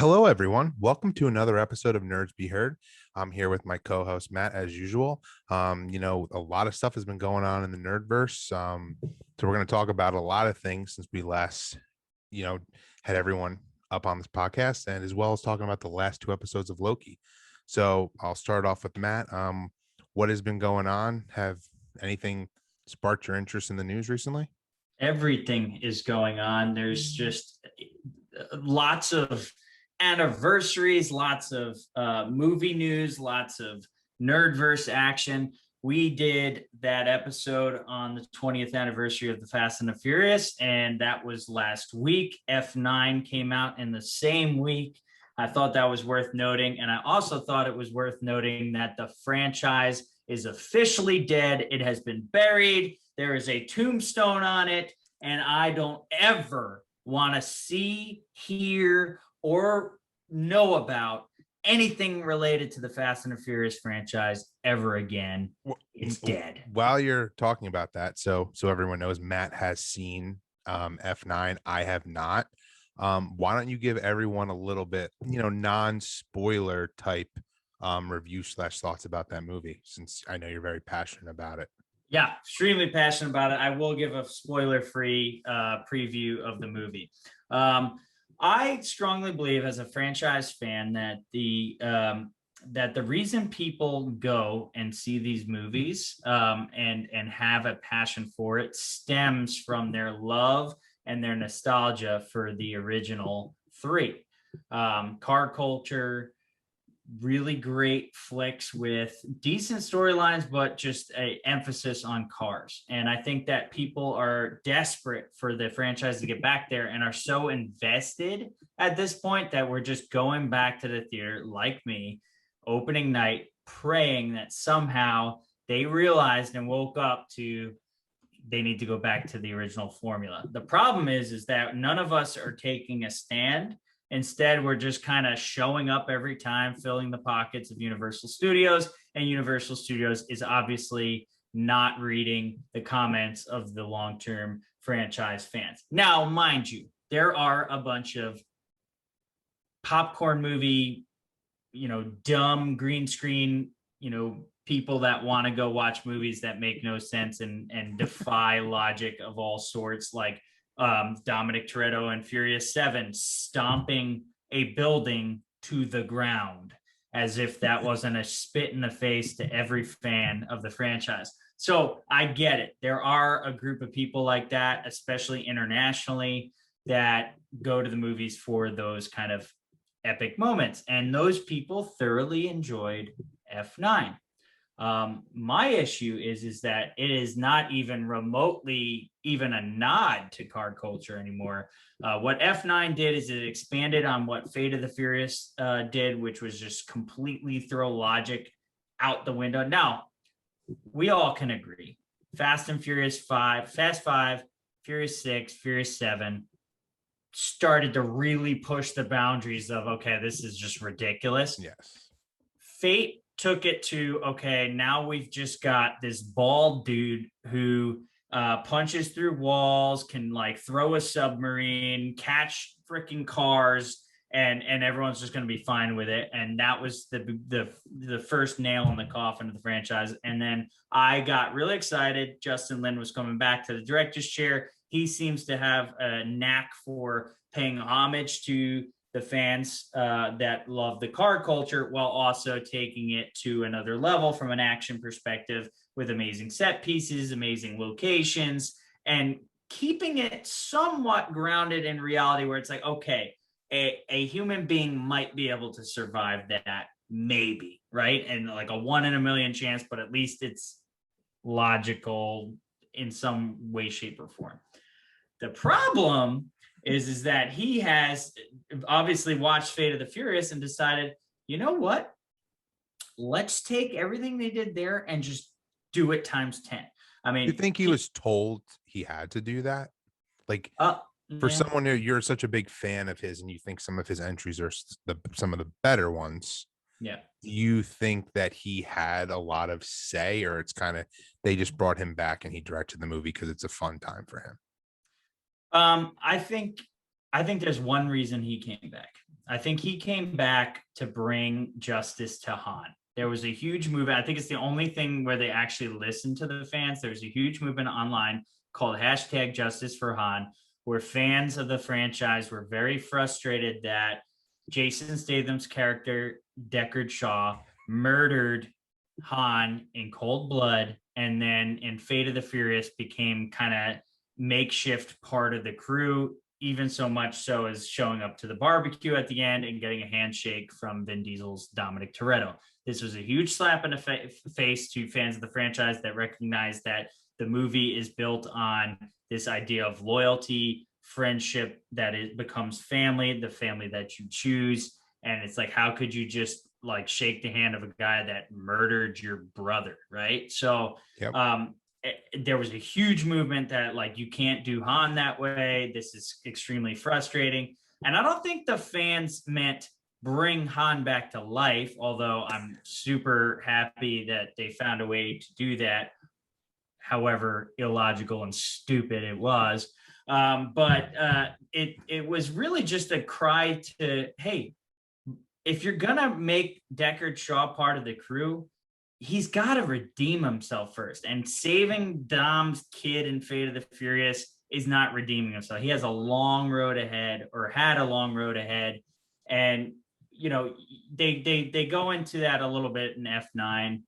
Hello, everyone. Welcome to another episode of Nerds Be Heard. I'm here with my co-host Matt, as usual. A lot of stuff has been going on in the Nerdverse. So we're going to talk about a lot of things since we last, had everyone up on this podcast, and as well as talking about the last two episodes of Loki. So I'll start off with Matt. What has been going on? Have anything sparked your interest in the news recently? Everything is going on. There's just lots of anniversaries, lots of movie news, lots of Nerdverse action. We did that episode on the 20th anniversary of the Fast and the Furious, and that was last week. F9 came out in the same week. I thought that was worth noting, and I also thought it was worth noting that the franchise is officially dead. It has been buried. There is a tombstone on it, and I don't ever want to see, hear, or know about anything related to the Fast and the Furious franchise ever again. It's dead. While you're talking about that, so everyone knows, Matt has seen F9. I have not. Why don't you give everyone a little bit, non-spoiler type review / thoughts about that movie, since I know you're very passionate about it. Yeah, extremely passionate about it. I will give a spoiler-free preview of the movie. I strongly believe, as a franchise fan, that the reason people go and see these movies and have a passion for it stems from their love and their nostalgia for the original three. Car culture, really great flicks with decent storylines, but just an emphasis on cars. And I think that people are desperate for the franchise to get back there and are so invested at this point that we're just going back to the theater, like me, opening night, praying that somehow they realized and woke up to they need to go back to the original formula. The problem is that none of us are taking a stand. Instead, we're just kind of showing up every time, filling the pockets of Universal Studios, and Universal Studios is obviously not reading the comments of the long-term franchise fans. Now, mind you, there are a bunch of popcorn movie, dumb green screen, people that want to go watch movies that make no sense and defy logic of all sorts, like Dominic Toretto and Furious 7 stomping a building to the ground as if that wasn't a spit in the face to every fan of the franchise. So I get it. There are a group of people like that, especially internationally, that go to the movies for those kind of epic moments. And those people thoroughly enjoyed F9. My issue is that it is not even remotely even a nod to car culture anymore. What F9 did is it expanded on what Fate of the Furious did, which was just completely throw logic out the window. Now, we all can agree. Fast and Furious 5, Fast 5, Furious 6, Furious 7 started to really push the boundaries of, okay, this is just ridiculous. Yes. Fate took it to, okay, now we've just got this bald dude who punches through walls, can like throw a submarine, catch freaking cars, and everyone's just going to be fine with it. And that was the first nail in the coffin of the franchise. And then I got really excited. Justin Lin was coming back to the director's chair. He seems to have a knack for paying homage to the fans that love the car culture, while also taking it to another level from an action perspective, with amazing set pieces, amazing locations, and keeping it somewhat grounded in reality, where it's like, okay, a human being might be able to survive that, maybe, right? And like a 1 in a million chance, but at least it's logical in some way, shape, or form. The problem is that he has obviously watched Fate of the Furious and decided, you know what? Let's take everything they did there and just do it times 10. I mean, You think he was told he had to do that? Like, for someone who you're such a big fan of his and you think some of his entries are some of the better ones. Yeah. Do you think that he had a lot of say, or it's kind of they just brought him back and he directed the movie because it's a fun time for him? I think I think there's one reason he came back. I think he came back to bring justice to Han. There was a huge movement. I think it's the only thing where they actually listened to the fans. There was a huge movement online called hashtag Justice for Han, where fans of the franchise were very frustrated that Jason Statham's character, Deckard Shaw, murdered Han in cold blood, and then in Fate of the Furious became kind of makeshift part of the crew, even so much so as showing up to the barbecue at the end and getting a handshake from Vin Diesel's Dominic Toretto. This was a huge slap in the face to fans of the franchise that recognize that the movie is built on this idea of loyalty, friendship, that it becomes family, the family that you choose. And it's like, how could you just like shake the hand of a guy that murdered your brother, right? So Yep. There was a huge movement that like, you can't do Han that way. This is extremely frustrating. And I don't think the fans meant bring Han back to life, although I'm super happy that they found a way to do that, however illogical and stupid it was. But it was really just a cry to, hey, if you're gonna make Deckard Shaw part of the crew, he's got to redeem himself first. And saving Dom's kid in Fate of the Furious is not redeeming himself. He has a long road ahead, or had a long road ahead. And you know, they go into that a little bit in F9.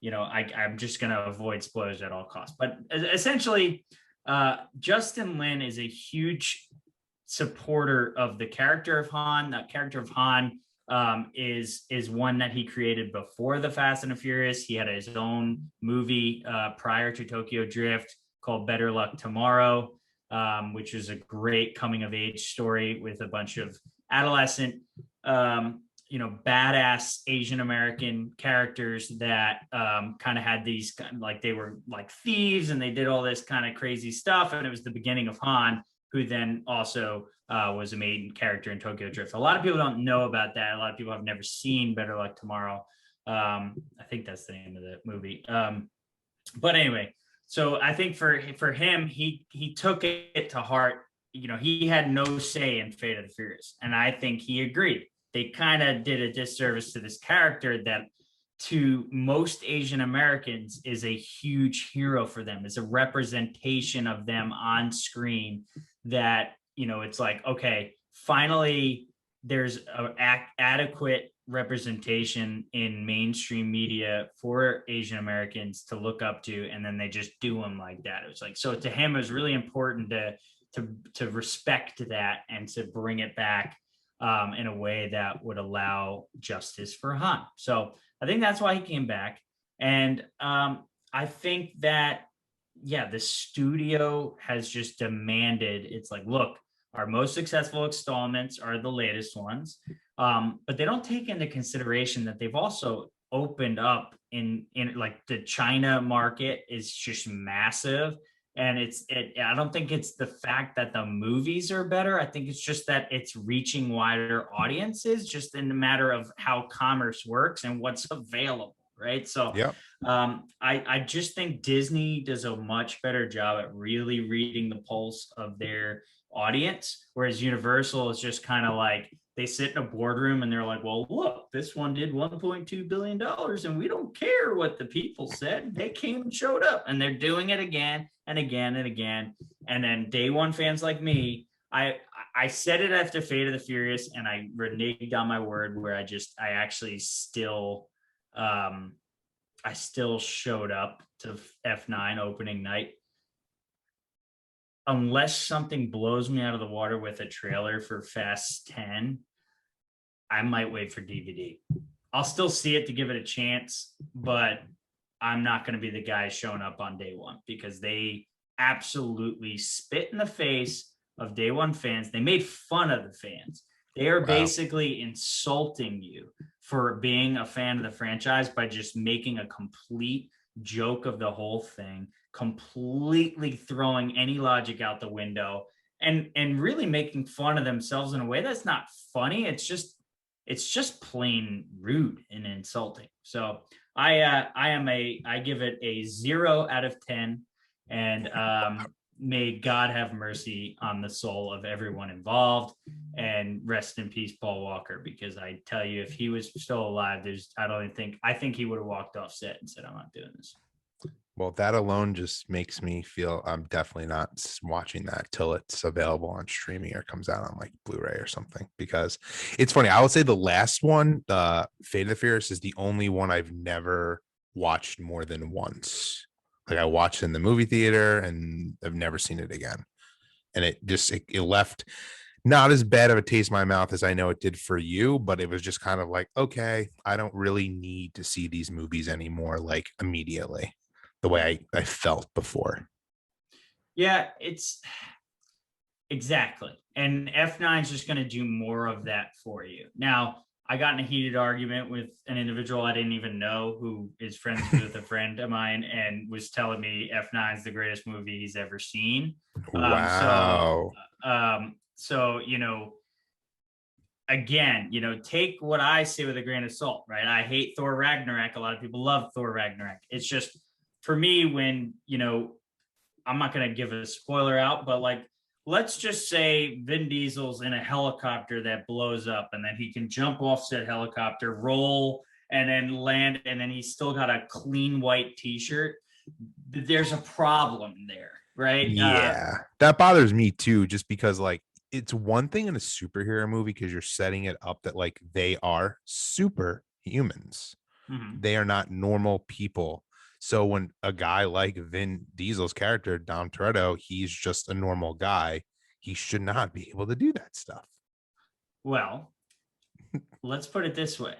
You know, I'm just going to avoid spoilers at all costs. But essentially, Justin Lin is a huge supporter of the character of Han. That character of Han is one that he created before the Fast and the Furious. He had his own movie prior to Tokyo Drift called Better Luck Tomorrow, which is a great coming of age story with a bunch of adolescent, you know, badass Asian American characters that kind of had these like, they were like thieves and they did all this kind of crazy stuff. And it was the beginning of Han, who then also was a main character in Tokyo Drift. A lot of people don't know about that. A lot of people have never seen Better Luck Tomorrow. I think that's the name of the movie. But anyway, so I think for him, he took it to heart. You know, he had no say in Fate of the Furious, and I think he agreed. They kind of did a disservice to this character that, to most Asian Americans, is a huge hero for them. It's a representation of them on screen that, you know, it's like, okay, finally there's an adequate representation in mainstream media for Asian Americans to look up to, and then they just do them like that. It was like, so to him, it was really important to respect that and to bring it back in a way that would allow justice for Han. So I think that's why he came back. And I think that, yeah, the studio has just demanded, it's like, look, our most successful installments are the latest ones. But they don't take into consideration that they've also opened up in like the China market is just massive. And I don't think it's the fact that the movies are better. I think it's just that it's reaching wider audiences, just in the matter of how commerce works and what's available, right? So Yep. I just think Disney does a much better job at really reading the pulse of their audience, whereas Universal is just kind of like, they sit in a boardroom and they're like, well, look, this one did $1.2 billion and we don't care what the people said. They came and showed up, and they're doing it again and again and again. And then day one fans like me, I said it after Fate of the Furious, and I reneged on my word where I actually still, I still showed up to F9 opening night. Unless something blows me out of the water with a trailer for Fast 10, I might wait for DVD. I'll still see it to give it a chance, but I'm not going to be the guy showing up on day one, because they absolutely spit in the face of day one fans. They made fun of the fans. They are basically insulting you for being a fan of the franchise by just making a complete joke of the whole thing, completely throwing any logic out the window, and really making fun of themselves in a way that's not funny. It's just plain rude and insulting. So I give it a 0 out of 10. And may God have mercy on the soul of everyone involved, and rest in peace, Paul Walker. Because I tell you, if he was still alive, I think he would have walked off set and said, "I'm not doing this." Well, that alone just makes me feel I'm definitely not watching that till it's available on streaming or comes out on like Blu-ray or something. Because it's funny, I would say the last one, Fate of the Furious, is the only one I've never watched more than once. Like I watched it in the movie theater and I've never seen it again. And it left not as bad of a taste in my mouth as I know it did for you, but it was just kind of like, okay, I don't really need to see these movies anymore, like immediately, the way I felt before. Yeah, it's exactly. And F9 is just going to do more of that for you. Now, I got in a heated argument with an individual I didn't even know who is friends with a friend of mine and was telling me F9 is the greatest movie he's ever seen. Wow. So, again, take what I say with a grain of salt, right? I hate Thor Ragnarok. A lot of people love Thor Ragnarok. It's just for me when, I'm not going to give a spoiler out, but like, let's just say Vin Diesel's in a helicopter that blows up and then he can jump off said helicopter, roll, and then land, and then he's still got a clean white t-shirt. There's a problem there, right? Yeah, that bothers me too, just because like it's one thing in a superhero movie because you're setting it up that like they are superhumans. They are not normal people. So when a guy like Vin Diesel's character, Dom Toretto, he's just a normal guy, he should not be able to do that stuff. Well, let's put it this way.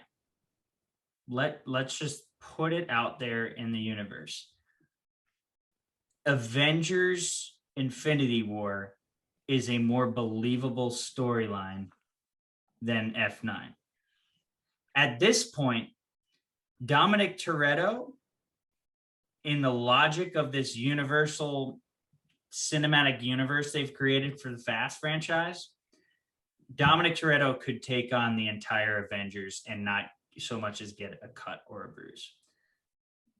Let's just put it out there in the universe. Avengers Infinity War is a more believable storyline than F9. At this point, Dominic Toretto, in the logic of this universal cinematic universe they've created for the Fast franchise, Dominic Toretto could take on the entire Avengers and not so much as get a cut or a bruise.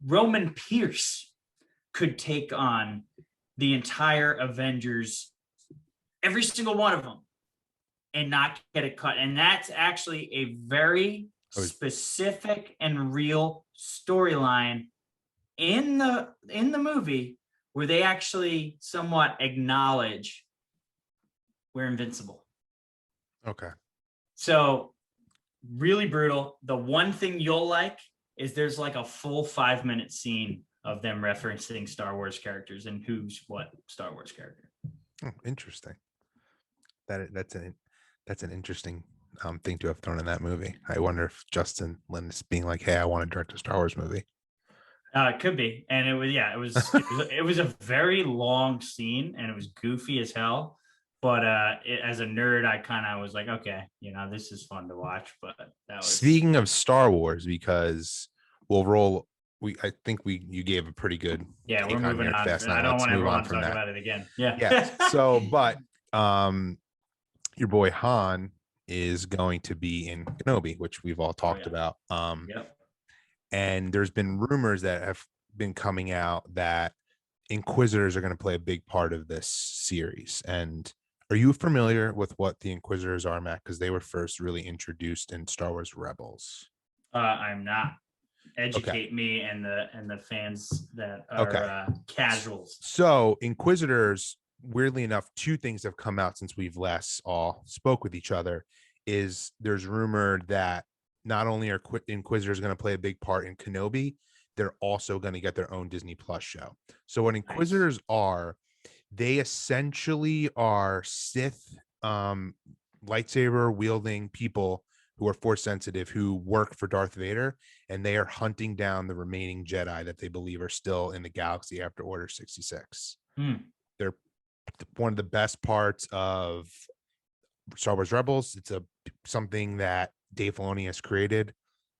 Roman Pierce could take on the entire Avengers, every single one of them, and not get a cut. And that's actually a very specific and real storyline in the movie where they actually somewhat acknowledge we're invincible. Okay. So really brutal. The one thing you'll like is there's like a full 5-minute scene of them referencing Star Wars characters and who's what Star Wars character. Oh, interesting. That's an interesting thing to have thrown in that movie. I wonder if Justin Lin is being like, "Hey, I want to direct a Star Wars movie." It could be, and it was a very long scene, and it was goofy as hell. But as a nerd, I kind of was like, okay, this is fun to watch. But that was Speaking of Star Wars, because we'll roll. I think you gave a pretty good we're moving on. Fast I Nine. don't Let's want move everyone on to from talk that. about it again. Yeah. Yeah. So, but your boy Han is going to be in Kenobi, which we've all talked about. Yep. And there's been rumors that have been coming out that Inquisitors are going to play a big part of this series. And are you familiar with what the Inquisitors are, Matt? Because they were first really introduced in Star Wars Rebels. I'm not. Educate me and the fans that are casuals. So Inquisitors, weirdly enough, two things have come out since we've last all spoke with each other. Is there's rumor that not only are Inquisitors going to play a big part in Kenobi, they're also going to get their own Disney Plus show. So what Inquisitors are, they essentially are Sith lightsaber wielding people who are force sensitive, who work for Darth Vader, and they are hunting down the remaining Jedi that they believe are still in the galaxy after Order 66. They're one of the best parts of Star Wars Rebels. It's something that Dave Filoni has created.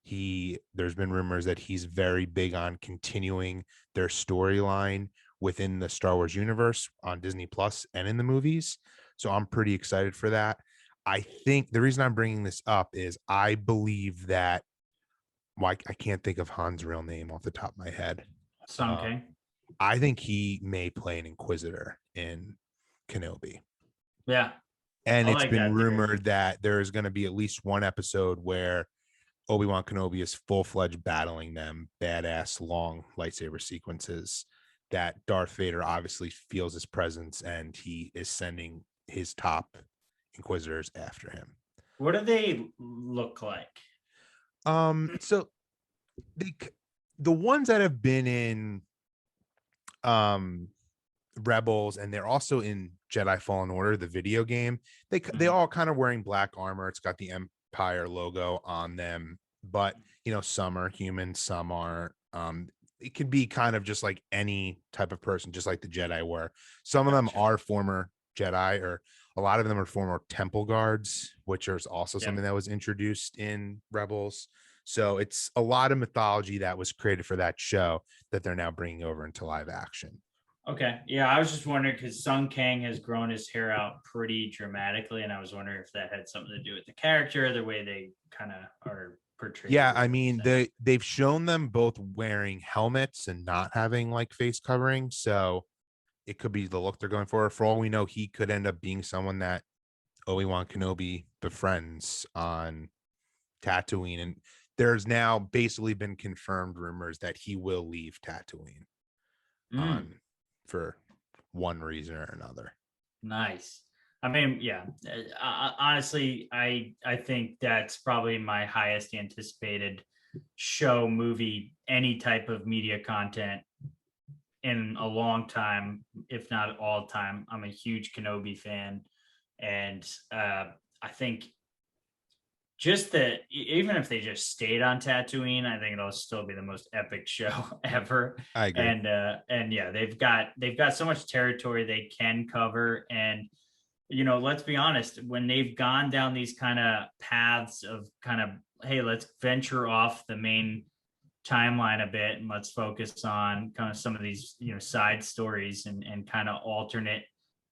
There's been rumors that he's very big on continuing their storyline within the Star Wars universe on Disney Plus and in the movies. So I'm pretty excited for that. I think the reason I'm bringing this up is I believe that I can't think of Han's real name off the top of my head. Sung Kang. I think he may play an Inquisitor in Kenobi. Yeah, And I it's like been that theory. rumored that there is going to be at least one episode where Obi-Wan Kenobi is full-fledged battling them, badass long lightsaber sequences that Darth Vader obviously feels his presence and he is sending his top Inquisitors after him. What do they look like? So they, the ones that have been in um Rebels, and they're also in Jedi Fallen Order, the video game. They Mhm. all kind of wearing black armor. It's got the Empire logo on them, but some are human, some aren't. It could be kind of just like any type of person, just like the Jedi were. Some of them Gotcha. are former Jedi, or a lot of them are former Temple guards, which is also Yeah. something that was introduced in Rebels. So it's a lot of mythology that was created for that show that they're now bringing over into live action. Okay. Yeah, I was just wondering because Sung Kang has grown his hair out pretty dramatically, and I was wondering if that had something to do with the character, the way they kind of are portrayed Yeah, or I whatever. mean So, they've shown them both wearing helmets and not having like face covering, so it could be the look they're going for. For all we know, he could end up being someone that Obi-Wan Kenobi befriends on Tatooine, and there's now basically been confirmed rumors that he will leave Tatooine mm, on for one reason or another. nice. I mean, yeah. Honestly, I think that's probably my highest anticipated show, movie, any type of media content in a long time, if not all time. I'm a huge Kenobi fan, and I think just that even if they just stayed on Tatooine, I think it'll still be the most epic show ever. I agree. And yeah, they've got so much territory they can cover. And let's be honest, when they've gone down these kind of paths of kind of, hey, let's venture off the main timeline a bit and let's focus on kind of some of these side stories and kind of alternate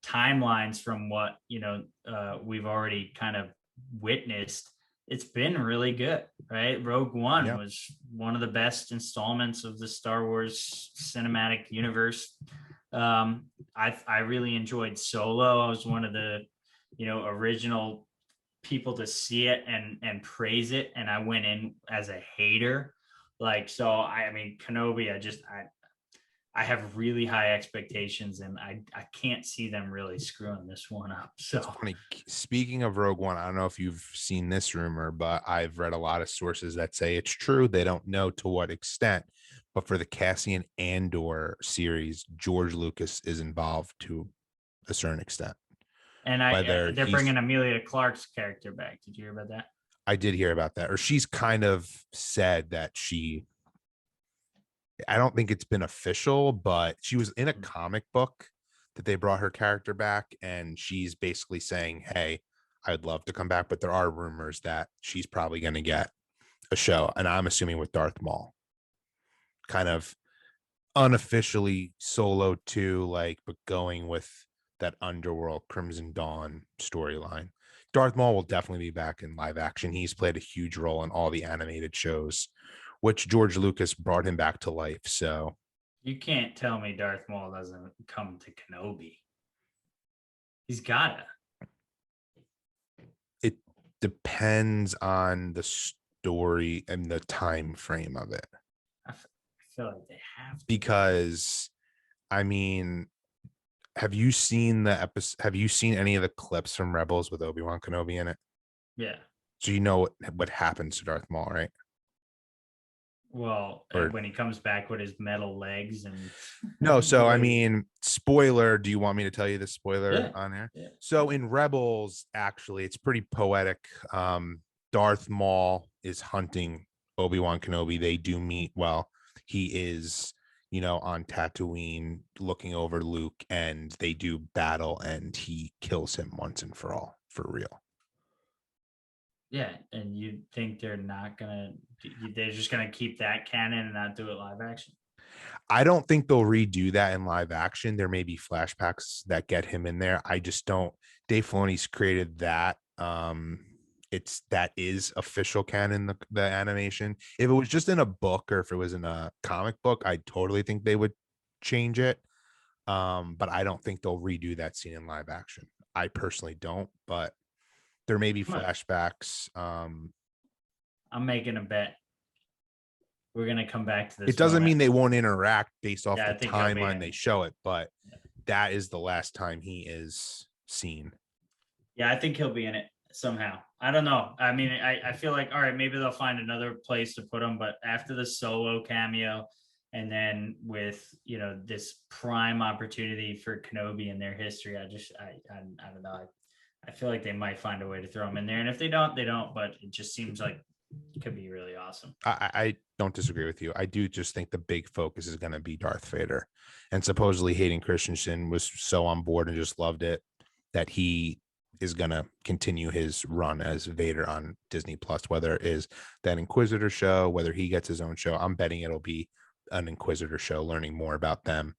timelines from what we've already kind of witnessed. It's been really good, right? Rogue One Yeah. was one of the best installments of the Star Wars cinematic universe. I really enjoyed Solo. I was one of the original people to see it and praise it, and I went in as a hater. Like, so I mean, Kenobi, I have really high expectations, and I can't see them really screwing this one up. It's So funny. Speaking of Rogue One, I don't know if you've seen this rumor, but I've read a lot of sources that say it's true. They don't know to what extent, but for the Cassian Andor series, George Lucas is involved to a certain extent. and Whether they're he's, bringing Amelia Clark's character back. Did you hear about that? I did hear about that, or she's kind of said that I don't think it's been official, but she was in a comic book that they brought her character back, and she's basically saying, "Hey, I'd love to come back," but there are rumors that she's probably going to get a show, and I'm assuming with Darth Maul, kind of unofficially solo too, like, but going with that underworld Crimson Dawn storyline. Darth Maul will definitely be back in live action. He's played a huge role in all the animated shows, which George Lucas brought him back to life. So You can't tell me Darth Maul doesn't come to Kenobi. He's gotta. it depends on the story and the time frame of it, I feel like they have to. because I mean, have you seen the episode, have you seen any of the clips from Rebels with Obi-Wan Kenobi in it? Yeah. So you know what happens to Darth Maul, right? Well, Or when he comes back with his metal legs and no, the so I way, mean, spoiler, do you want me to tell you the spoiler yeah, on there? yeah, So in Rebels, actually, it's pretty poetic. Darth Maul is hunting Obi-Wan Kenobi. They do meet while he is, on Tatooine looking over Luke, and they do battle, and he kills him once and for all, for real. yeah. And you think they're not gonna? They're just gonna keep that canon and not do it live action? I don't think they'll redo that in live action. There may be flashbacks that get him in there. I just don't. Dave Filoni's created that. It's that is official canon, the animation. If it was just in a book or if it was in a comic book, I totally think they would change it. But I don't think they'll redo that scene in live action. I personally don't, but there may be flashbacks. I'm making a bet. We're gonna come back to this. It doesn't mean they won't interact based off the timeline they show it, but that is the last time he is seen. Yeah, I think he'll be in it somehow. I don't know. I mean, I feel like, all right, maybe they'll find another place to put him, but after the Solo cameo, and then with, you know, this prime opportunity for Kenobi in their history, I don't know. I feel like they might find a way to throw him in there, and if they don't, they don't. But it just seems like it could be really awesome. I don't disagree with you. I do just think the big focus is going to be Darth Vader, and supposedly Hayden Christensen was so on board and just loved it that he is going to continue his run as Vader on Disney Plus, whether it is that Inquisitor show, whether he gets his own show. I'm betting it'll be an Inquisitor show, learning more about them.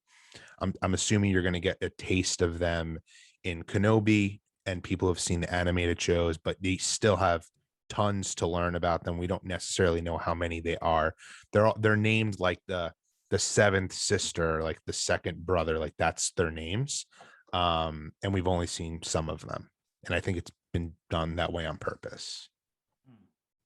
I'm assuming you're going to get a taste of them in Kenobi, and people have seen the animated shows, but they still have tons to learn about them. We don't necessarily know how many they are. They're named like the seventh sister, like the second brother, like that's their names. And we've only seen some of them, and I think it's been done that way on purpose.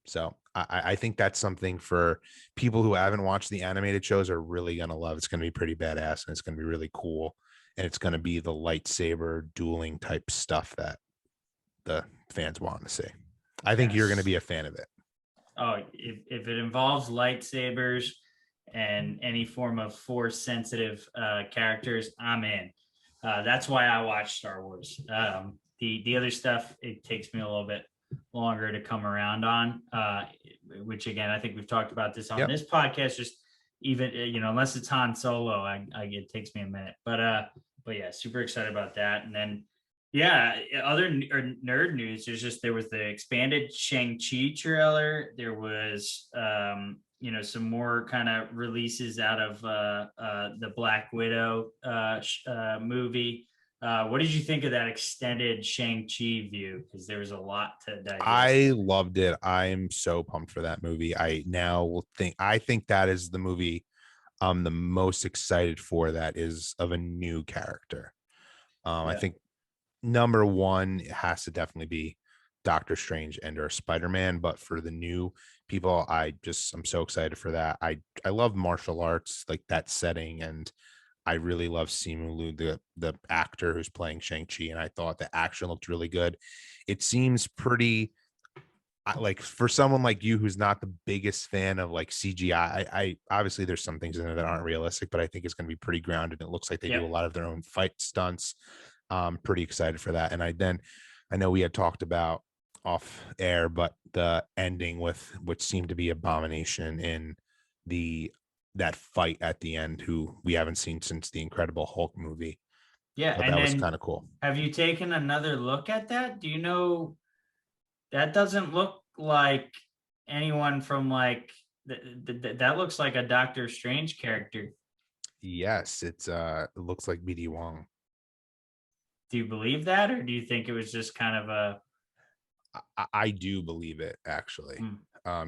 So I think that's something for people who haven't watched the animated shows are really going to love. It's going to be pretty badass, and it's going to be really cool. And it's going to be the lightsaber dueling type stuff that the fans want to see. I think you're going to be a fan of it. Oh, if it involves lightsabers and any form of force sensitive characters, I'm in. That's why I watch Star Wars. The other stuff, it takes me a little bit longer to come around on, which again, I think we've talked about this on this podcast. Just even, you know, unless it's Han Solo, it takes me a minute. But yeah, super excited about that. And then other nerd news. There was the expanded Shang-Chi trailer. There was some more kind of releases out of the Black Widow movie. What did you think of that extended Shang-Chi view? Because there was a lot to digest. I loved it. I'm so pumped for that movie. I think that is the movie I'm the most excited for, that is of a new character. I think number one, it has to definitely be Doctor Strange and or Spider-Man, but for the new people, I'm so excited for that. I love martial arts, like that setting, and I really love Simu Liu, the actor who's playing Shang-Chi, and I thought the action looked really good. It seems pretty, like, for someone like you who's not the biggest fan of like CGI, I obviously there's some things in there that aren't realistic, but I think it's going to be pretty grounded. It looks like they do a lot of their own fight stunts. Pretty excited for that. And I know we had talked about off air, but the ending with which seemed to be Abomination in that fight at the end, who we haven't seen since the Incredible Hulk movie. Yeah, and that was kind of cool. Have you taken another look at that? Do you know that doesn't look like anyone from like that looks like a Doctor Strange character? Yes, it looks like BD Wong. Do you believe that, or do you think it was just kind of a? I do believe it, actually.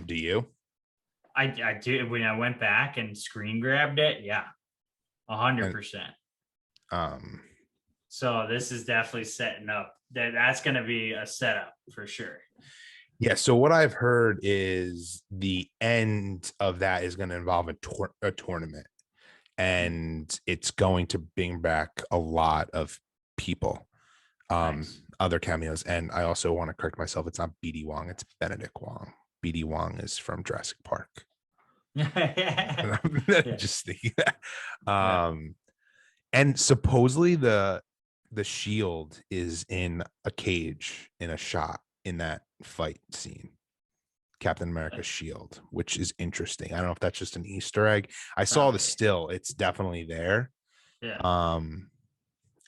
Do you? I do. When I went back and screen grabbed it, 100%. So this is definitely setting up. That's going to be a setup for sure. Yeah. So what I've heard is the end of that is going to involve a tournament, and it's going to bring back a lot of people, nice. Other cameos. And I also want to correct myself. It's not BD Wong. It's Benedict Wong. BD Wong is from Jurassic Park. Just thinking that. And supposedly the shield is in a cage in a shot in that fight scene. Captain America's shield, which is interesting. I don't know if that's just an Easter egg. I saw the still. It's definitely there. Yeah.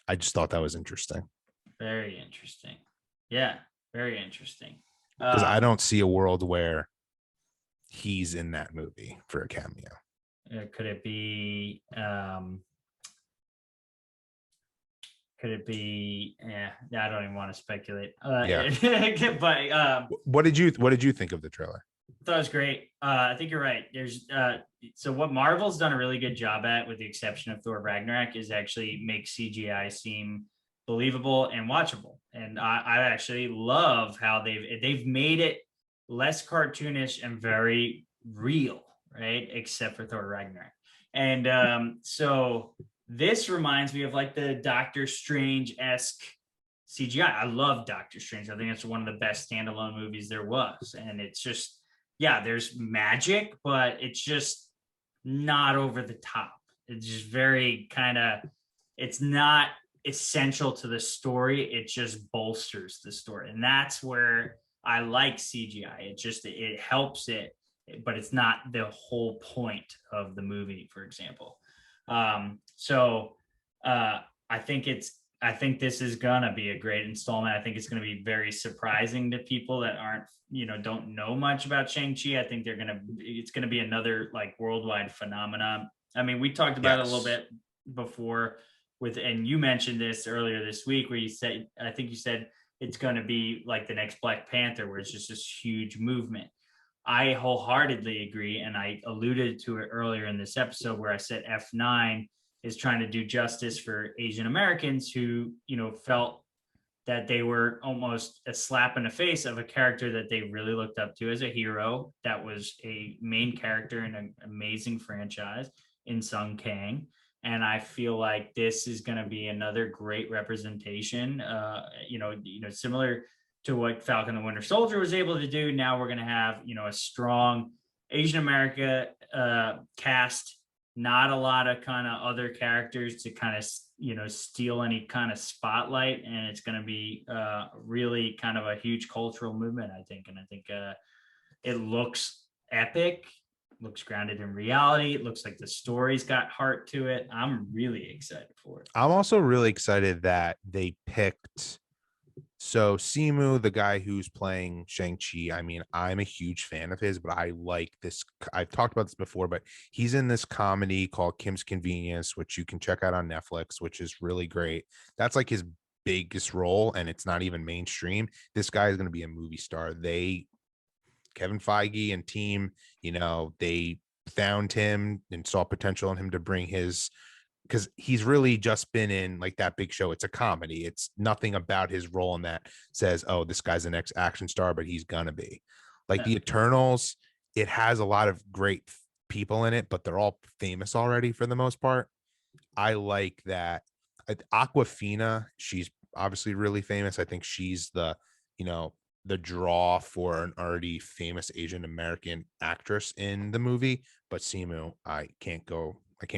I just thought that was interesting. Very interesting. Yeah, very interesting. Because I don't see a world where he's in that movie for a cameo. Could it be? Could it be? Yeah, I don't even want to speculate. But what did you think of the trailer? thought it was great. I think you're right. There's so what Marvel's done a really good job at, with the exception of Thor Ragnarok, is actually make CGI seem believable and watchable. And I actually love how they've made it less cartoonish and very real, right? Except for Thor Ragnarok. And so this reminds me of like the Doctor Strange-esque CGI. I love Doctor Strange. I think it's one of the best standalone movies there was. And it's just, yeah, there's magic, but it's just not over the top. It's just very kind of, it's not essential to the story. It just bolsters the story. And that's where I like CGI. It helps it, but it's not the whole point of the movie, for example. So I think this is gonna be a great installment. I think it's gonna be very surprising to people that aren't, don't know much about Shang-Chi. I think it's gonna be another like worldwide phenomenon. I mean, we talked about it a little bit before and you mentioned this earlier this week where I think you said it's gonna be like the next Black Panther, where it's just this huge movement. I wholeheartedly agree. And I alluded to it earlier in this episode where I said F9 is trying to do justice for Asian Americans who, felt that they were almost a slap in the face of a character that they really looked up to as a hero. That was a main character in an amazing franchise in Sung Kang. And I feel like this is going to be another great representation, similar to what Falcon the Winter Soldier was able to do. Now we're going to have, a strong Asian America cast, not a lot of kind of other characters to kind of, steal any kind of spotlight. And it's going to be really kind of a huge cultural movement, I think. And I think it looks epic, looks grounded in reality. It looks like the story's got heart to it. I'm really excited for it. I'm also really excited that they picked Simu, the guy who's playing Shang-Chi. I mean, I'm a huge fan of his, but I like this. I've talked about this before, but he's in this comedy called Kim's Convenience, which you can check out on Netflix, which is really great. That's like his biggest role, and it's not even mainstream. This guy is going to be a movie star. Kevin Feige and team, they found him and saw potential in him to bring because he's really just been in like that big show. It's a comedy. It's nothing about his role in that says, oh, this guy's the next action star, but he's gonna be like the Eternals. It has a lot of great people in it, but they're all famous already for the most part. I like that. Aquafina, she's obviously really famous. I think she's the draw for an already famous Asian American actress in the movie. But Simu, I can't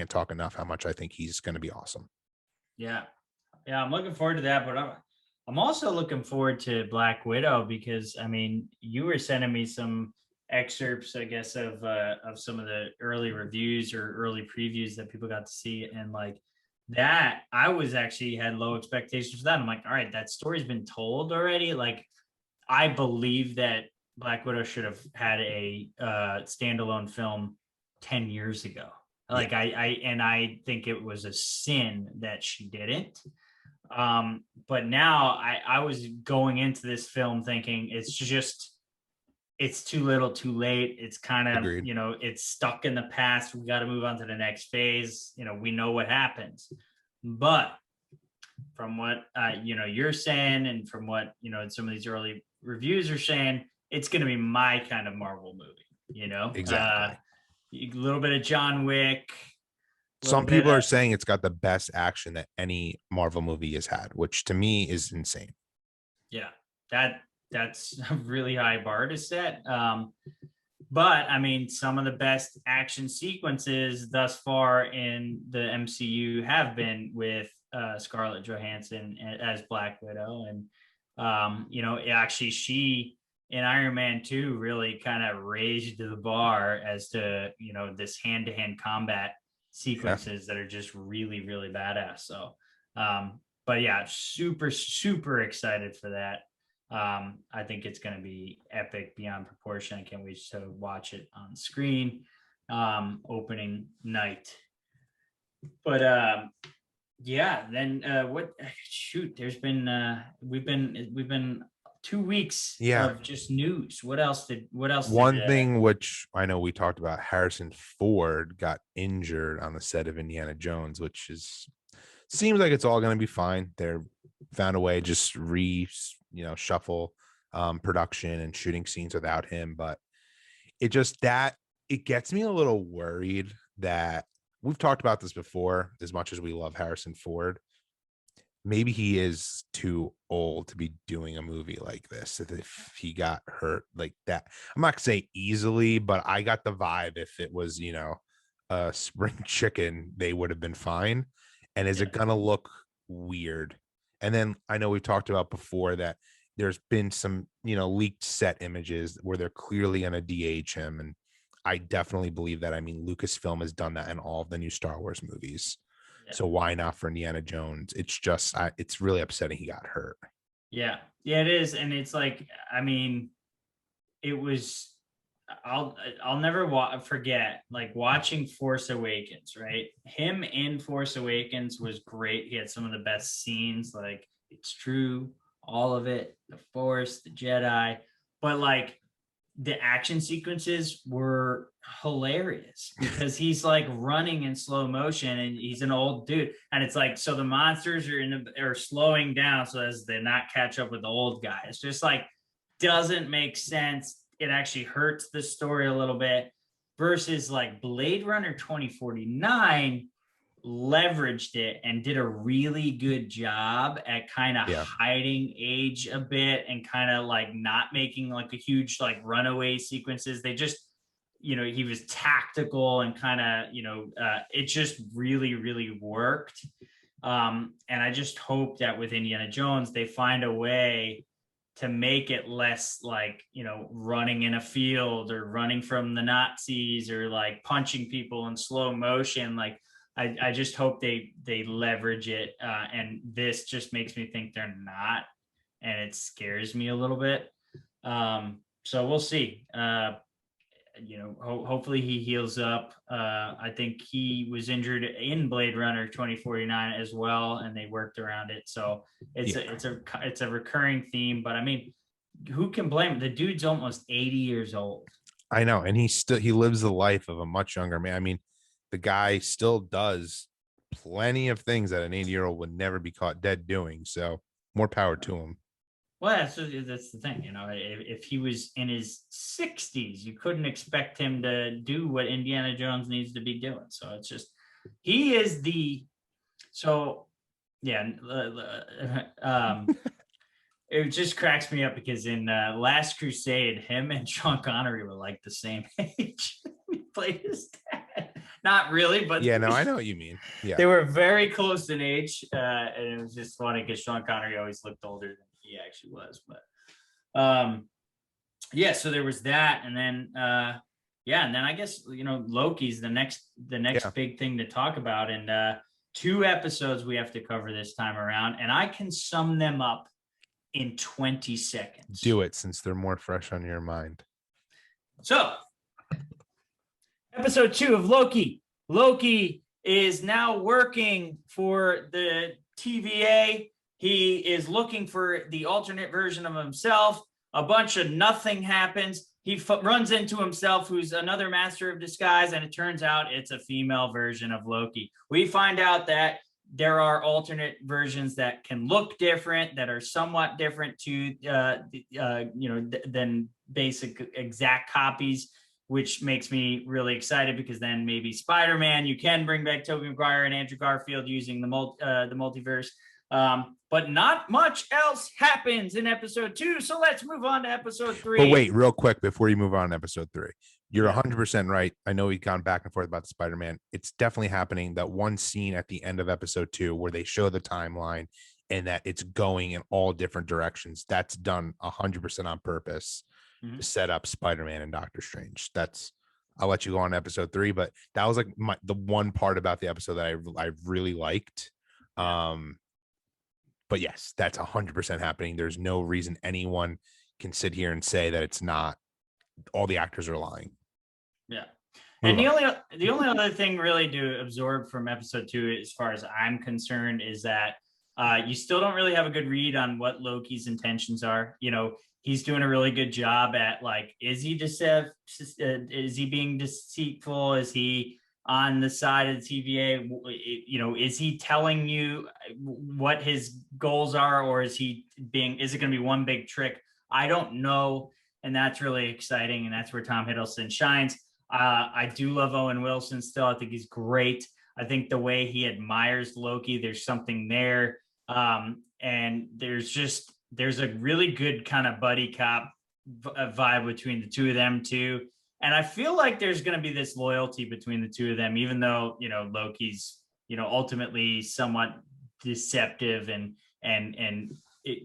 talk enough how much I think he's going to be awesome. Yeah. I'm looking forward to that, but I'm also looking forward to Black Widow, because I mean, you were sending me some excerpts, I guess, of some of the early reviews or early previews that people got to see, and like that, I was actually had low expectations for that. I'm like, all right, that story's been told already. Like, I believe that Black Widow should have had a standalone film 10 years ago. Like, I think it was a sin that she didn't. But now I was going into this film thinking it's too little too late. It's kind of, it's stuck in the past. We got to move on to the next phase. We know what happens. But from what, you're saying, and from what, some of these early reviews are saying, it's going to be my kind of Marvel movie, Exactly. A little bit of John Wick. Some people are saying it's got the best action that any Marvel movie has had, which to me is insane. Yeah, that's a really high bar to set. But I mean, some of the best action sequences thus far in the MCU have been with Scarlett Johansson as Black Widow. And, actually she in Iron Man 2 really kind of raised the bar as to, this hand-to-hand combat sequences that are just really, really badass. So, but yeah, super, super excited for that. I think it's going to be epic beyond proportion. I can't wait to watch it on screen opening night. But then there's been we've been 2 weeks Yeah. of just news. What else did One thing which I know we talked about, Harrison Ford got injured on the set of Indiana Jones, which seems like it's all going to be fine. They're found a way just shuffle production and shooting scenes without him, but it gets me a little worried that we've talked about this before. As much as we love Harrison Ford, maybe he is too old to be doing a movie like this. If he got hurt like that, I'm not gonna say easily, but I got the vibe if it was, a spring chicken, they would have been fine. And is it gonna look weird? And then I know we've talked about before that there's been some, leaked set images where they're clearly gonna DH him. And I definitely believe that. I mean, Lucasfilm has done that in all of the new Star Wars movies. So why not for Indiana Jones? It's just, it's really upsetting he got hurt. Yeah, it is. And it's like, I mean, it was, I'll never forget like watching Force Awakens, right? Him in Force Awakens was great. He had some of the best scenes, like it's true, all of it, the Force, the Jedi, but like the action sequences were hilarious because he's like running in slow motion and he's an old dude, and it's like, so the monsters are slowing down so as they not catch up with the old guy. It's just like doesn't make sense. It actually hurts the story a little bit versus like Blade Runner 2049 leveraged it and did a really good job at kind of hiding age a bit and kind of like not making like a huge like runaway sequences. They just, he was tactical and kind of, it just really, really worked. And I just hope that with Indiana Jones, they find a way to make it less like, running in a field or running from the Nazis or like punching people in slow motion. Like, I just hope they leverage it. And this just makes me think they're not. And it scares me a little bit. So we'll see. Hopefully he heals up. I think he was injured in Blade Runner 2049 as well, and they worked around it. So it's a recurring theme. But I mean, who can blame him? The dude's almost 80 years old. I know, and he lives the life of a much younger man. I mean, the guy still does plenty of things that an 80-year-old would never be caught dead doing. So more power to him. Well, that's the thing, if he was in his 60s, you couldn't expect him to do what Indiana Jones needs to be doing. So it's just, he is it just cracks me up because in Last Crusade, him and Sean Connery were like the same age. He played his dad. Not really, but yeah, no, I know what you mean. Yeah, they were very close in age, and it was just funny because Sean Connery always looked older than he actually was. But so there was that, and then and then I guess Loki's the next big thing to talk about, and 2 episodes we have to cover this time around, and I can sum them up in 20 seconds. Do it, since they're more fresh on your mind. So, episode 2 of Loki. Loki is now working for the TVA. He is looking for the alternate version of himself. A bunch of nothing happens. He runs into himself, who's another master of disguise, and it turns out it's a female version of Loki. We find out that there are alternate versions that can look different, that are somewhat different to, than basic exact copies, which makes me really excited because then maybe Spider-Man, you can bring back Tobey Maguire and Andrew Garfield using the multiverse. But not much else happens in episode 2. So let's move on to episode 3. But wait, real quick, before you move on to episode 3, you're 100% right. I know we've gone back and forth about the Spider-Man. It's definitely happening. That one scene at the end of episode 2 where they show the timeline and that it's going in all different directions. That's done 100% on purpose to set up Spider-Man and Doctor Strange. I'll let you go on to episode 3, but that was like the one part about the episode that I really liked. But yes, that's 100% happening. There's no reason anyone can sit here and say that it's not. All the actors are lying. Yeah. And the only other thing really to absorb from episode 2, as far as I'm concerned, is that You still don't really have a good read on what Loki's intentions are. He's doing a really good job at, like, is he deceptive? Is he being deceitful? Is he on the side of the TVA? Is he telling you what his goals are, or is it going to be one big trick? I don't know. And that's really exciting. And that's where Tom Hiddleston shines. I do love Owen Wilson still. I think he's great. I think the way he admires Loki, there's something there. And there's a really good kind of buddy cop vibe between the two of them too. And I feel like there's going to be this loyalty between the two of them, even though, Loki's, ultimately somewhat deceptive and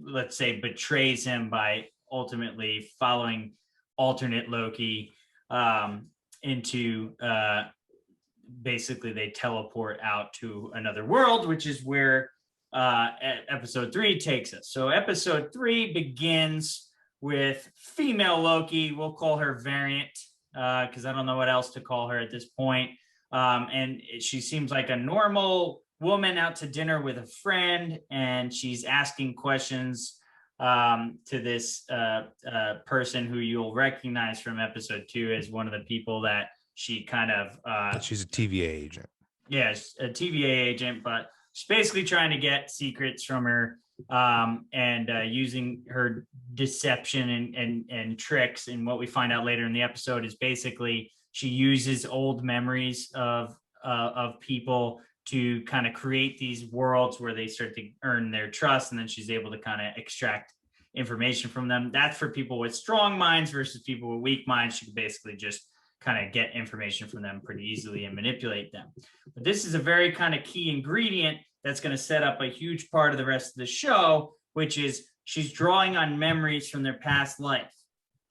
let's say betrays him by ultimately following alternate Loki into basically they teleport out to another world, which is where episode 3 takes us. So episode 3 begins with female Loki. We'll call her Variant because I don't know what else to call her at this point. And she seems like a normal woman out to dinner with a friend, and she's asking questions to this person who you'll recognize from episode 2 as one of the people that she kind of she's a TVA agent. Yes, a TVA agent, but she's basically trying to get secrets from her and using her deception and tricks. And what we find out later in the episode is basically she uses old memories of people to kind of create these worlds where they start to earn their trust, and then she's able to kind of extract information from them. That's for people with strong minds versus people with weak minds. She could basically just kind of get information from them pretty easily and manipulate them. But this is a very kind of key ingredient that's going to set up a huge part of the rest of the show, which is she's drawing on memories from their past life.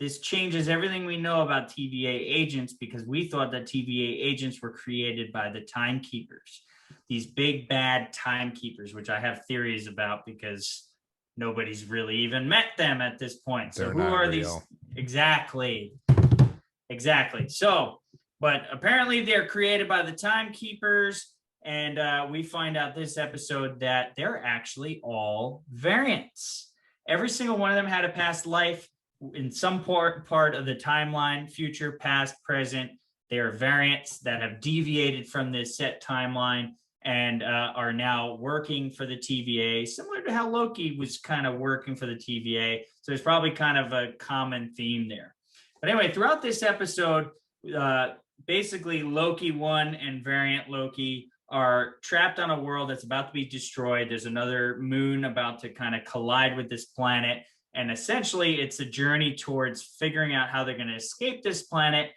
This changes everything we know about TVA agents, because we thought that TVA agents were created by the timekeepers, these big bad timekeepers, which I have theories about because nobody's really even met them at this point. So who are these? Exactly. So, but apparently they're created by the timekeepers, and we find out this episode that they're actually all variants. Every single one of them had a past life in some part of the timeline, future, past, present. They are variants that have deviated from this set timeline and are now working for the TVA, similar to how Loki was kind of working for the TVA. So there's probably kind of a common theme there. But anyway, throughout this episode, basically Loki 1 and variant Loki are trapped on a world that's about to be destroyed. There's another moon about to kind of collide with this planet. And essentially, it's a journey towards figuring out how they're going to escape this planet.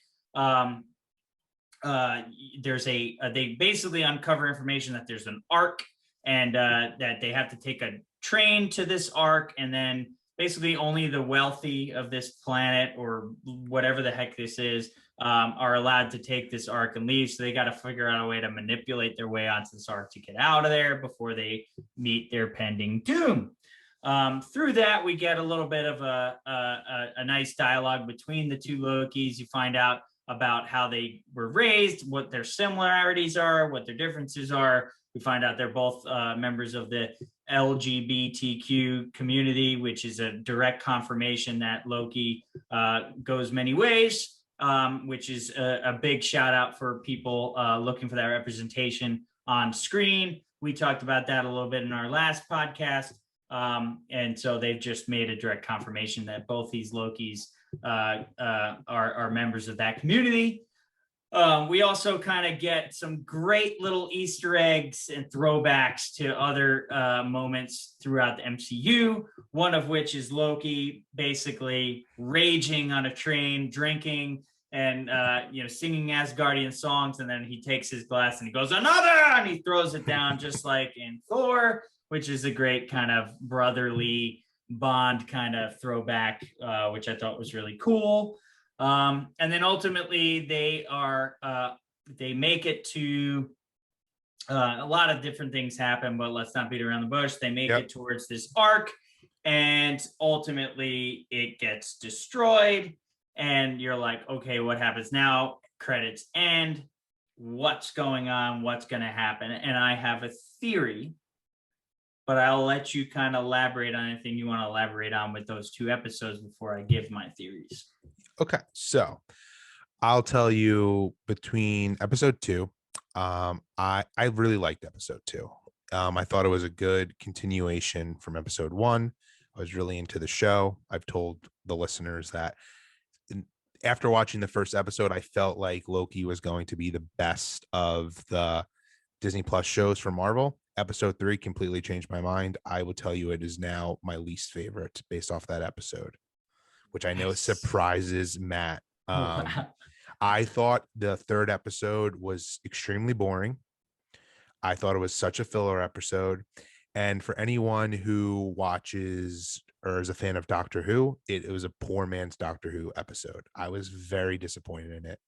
They basically uncover information that there's an arc, and that they have to take a train to this arc, and then basically only the wealthy of this planet, or whatever the heck this is, are allowed to take this arc and leave. So they got to figure out a way to manipulate their way onto this arc to get out of there before they meet their pending doom. Through that, we get a little bit of a nice dialogue between the two Lokis. You find out about how they were raised, what their similarities are, what their differences are. We find out they're both members of the LGBTQ community, which is a direct confirmation that Loki goes many ways, which is a big shout out for people looking for that representation on screen. We talked about that a little bit in our last podcast. And so they've just made a direct confirmation that both these Lokis are members of that community. We also kind of get some great little Easter eggs and throwbacks to other moments throughout the MCU, one of which is Loki basically raging on a train, drinking, and singing Asgardian songs, and then he takes his glass and he goes, "Another!" and he throws it down just like in Thor, which is a great kind of brotherly bond kind of throwback, which I thought was really cool. And then ultimately they make it to a lot of different things happen, but let's not beat around the bush. They make it towards this arc, and ultimately it gets destroyed, and you're like, okay, what happens now? Credits end. What's going on? What's going to happen? And I have a theory but I'll let you kind of elaborate on anything you want to elaborate on with those 2 episodes before I give my theories. Okay, so I'll tell you between episode 2, I really liked episode 2. I thought it was a good continuation from episode 1. I was really into the show. I've told the listeners that after watching the first episode, I felt like Loki was going to be the best of the Disney Plus shows for Marvel. Episode 3 completely changed my mind. I will tell you it is now my least favorite based off that episode, which I know surprises Matt. I thought the third episode was extremely boring. I thought it was such a filler episode. And for anyone who watches or is a fan of Doctor Who, it was a poor man's Doctor Who episode. I was very disappointed in it.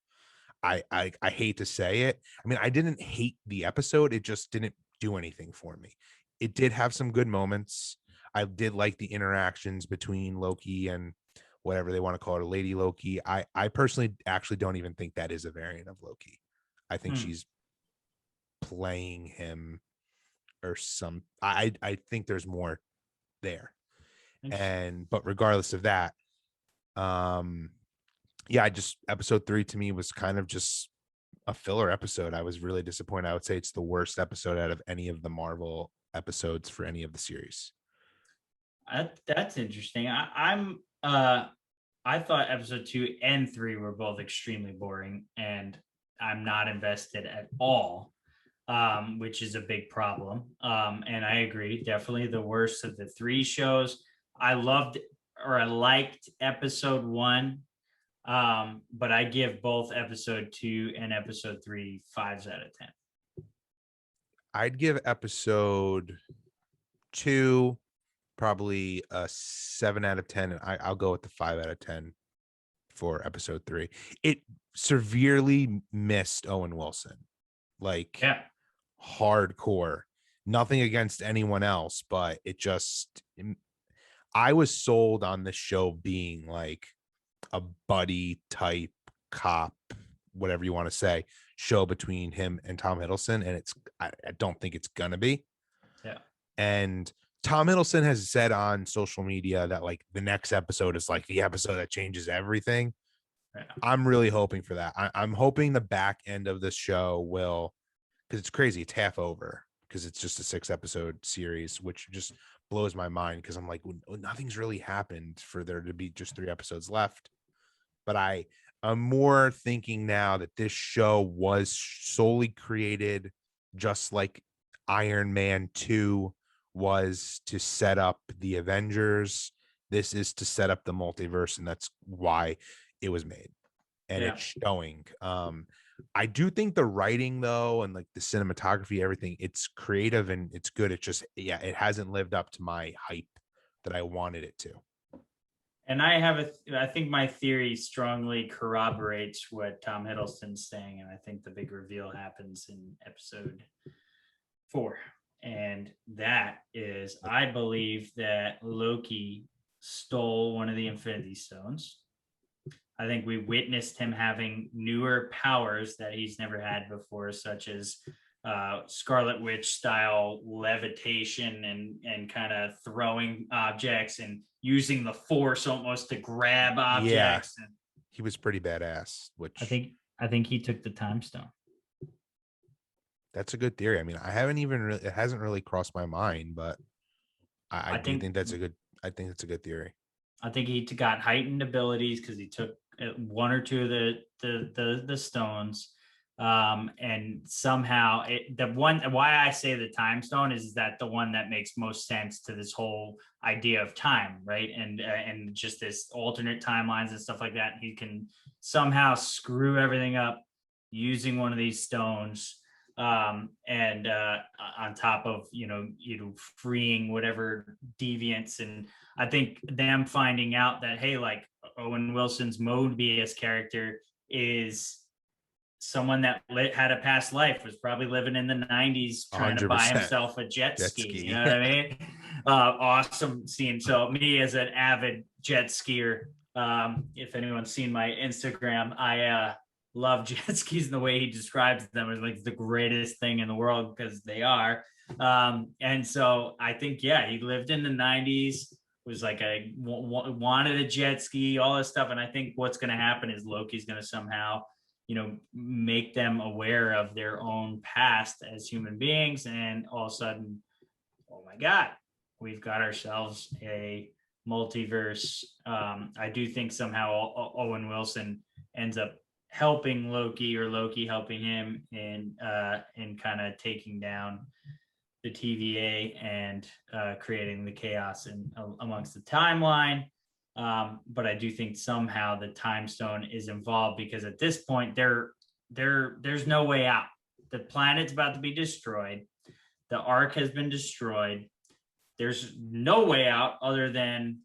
I hate to say it. I mean, I didn't hate the episode. It just didn't do anything for me. It did have some good moments. I did like the interactions between Loki and whatever they want to call it, Lady Loki. I personally actually don't even think that is a variant of Loki. I think she's playing him or some. I think there's more there. But regardless of that, yeah, episode 3 to me was kind of just a filler episode. I was really disappointed. I would say it's the worst episode out of any of the Marvel episodes for any of the series. That's interesting. I thought episode 2 and 3 were both extremely boring, and I'm not invested at all, which is a big problem. And I agree, definitely the worst of the 3 shows. I liked episode 1, but I give both episode 2 and episode 3 5s out of 10. I'd give episode 2 probably a 7 out of 10, and I'll go with the 5 out of 10 for episode 3. It severely missed Owen Wilson, like hardcore. Nothing against anyone else, but I was sold on this show being like a buddy type cop, whatever you want to say, show between him and Tom Hiddleston, and I don't think it's gonna be. Yeah. And Tom Hiddleston has said on social media that like the next episode is like the episode that changes everything. Yeah. I'm really hoping for that. I'm hoping the back end of this show will, because it's crazy. It's half over because it's just a 6-episode series, which just blows my mind because I'm like, nothing's really happened for there to be just 3 episodes left. But I'm more thinking now that this show was solely created just like Iron Man 2 was to set up the Avengers. This is to set up the multiverse, and that's why it was made. And it's showing. I do think the writing though, and like the cinematography, everything, it's creative and it's good. It's just, it hasn't lived up to my hype that I wanted it to. And I think my theory strongly corroborates what Tom Hiddleston's saying. And I think the big reveal happens in episode 4. And that is, I believe that Loki stole one of the Infinity Stones. I think we witnessed him having newer powers that he's never had before, such as Scarlet Witch style levitation and kind of throwing objects and using the Force almost to grab objects. Yeah, he was pretty badass. Which I think he took the Time Stone. That's a good theory. I mean, it hasn't really crossed my mind, but I think that's a good theory. I think he got heightened abilities because he took 1 or 2 of the stones, and somehow the one why I say the Time Stone is that the one that makes most sense to this whole idea of time, right? And just this alternate timelines and stuff like that. He can somehow screw everything up using one of these stones. And on top of freeing whatever deviants. And I think them finding out that, hey, like Owen Wilson's Mobius character is someone that had a past life, was probably living in the 90s trying 100%. To buy himself a jet ski. You know what I mean? Awesome scene. So me as an avid jet skier, if anyone's seen my Instagram, I love jet skis, and the way he describes them is like the greatest thing in the world, because they are. And so I think, yeah, he lived in the 90s, was like wanted a jet ski, all this stuff. And I think what's going to happen is Loki's going to somehow, make them aware of their own past as human beings. And all of a sudden, oh my God, we've got ourselves a multiverse. I do think somehow Owen Wilson ends up helping Loki, or Loki helping him in kind of taking down the TVA and creating the chaos amongst the timeline. But I do think somehow the time stone is involved, because at this point there's no way out. The planet's about to be destroyed. The Ark has been destroyed. There's no way out other than.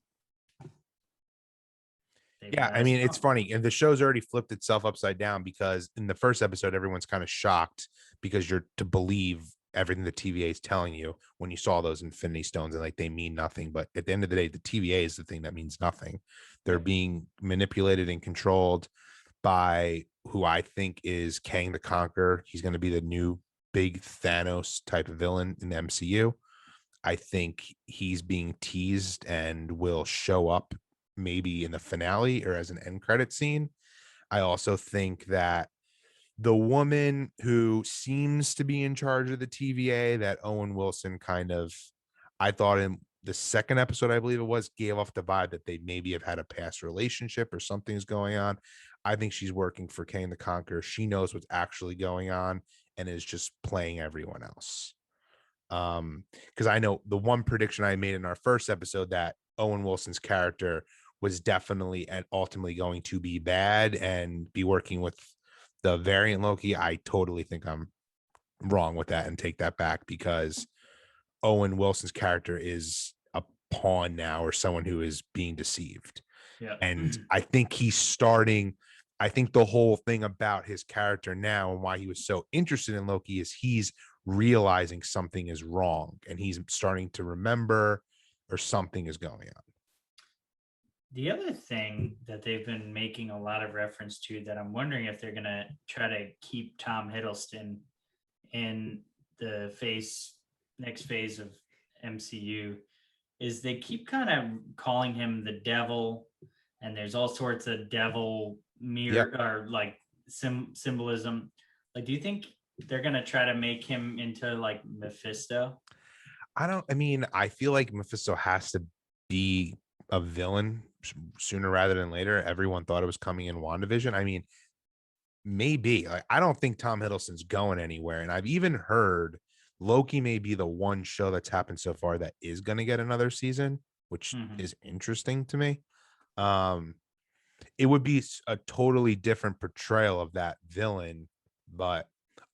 Yeah, I mean, it's funny, and the show's already flipped itself upside down, because in the first episode, everyone's kind of shocked because you're to believe everything the TVA is telling you when you saw those Infinity Stones, and like they mean nothing. But at the end of the day, the TVA is the thing that means nothing. They're being manipulated and controlled by who I think is Kang the Conqueror. He's going to be the new big Thanos type of villain in the MCU. I think he's being teased and will show up maybe in the finale or as an end credit scene. I also think that the woman who seems to be in charge of the TVA, that Owen Wilson kind of, I thought in the second episode, I believe it was, gave off the vibe that they maybe have had a past relationship or something's going on. I think she's working for Kang the Conqueror. She knows what's actually going on and is just playing everyone else. Because I know the one prediction I made in our first episode, that Owen Wilson's character was definitely and ultimately going to be bad and be working with the variant Loki. I totally think I'm wrong with that and take that back, because Owen Wilson's character is a pawn now, or someone who is being deceived. Yeah. And I think I think the whole thing about his character now and why he was so interested in Loki is he's realizing something is wrong and he's starting to remember, or something is going on. The other thing that they've been making a lot of reference to, that I'm wondering if they're going to try to keep Tom Hiddleston in the next phase of MCU, is they keep kind of calling him the devil, and there's all sorts of devil mirror or like symbolism. Like, do you think they're going to try to make him into like Mephisto? I mean, I feel like Mephisto has to be a villain sooner rather than later. Everyone thought it was coming in WandaVision. I mean, maybe. Like, I don't think Tom Hiddleston's going anywhere. And I've even heard Loki may be the one show that's happened so far that is going to get another season, which is interesting to me. It would be a totally different portrayal of that villain, but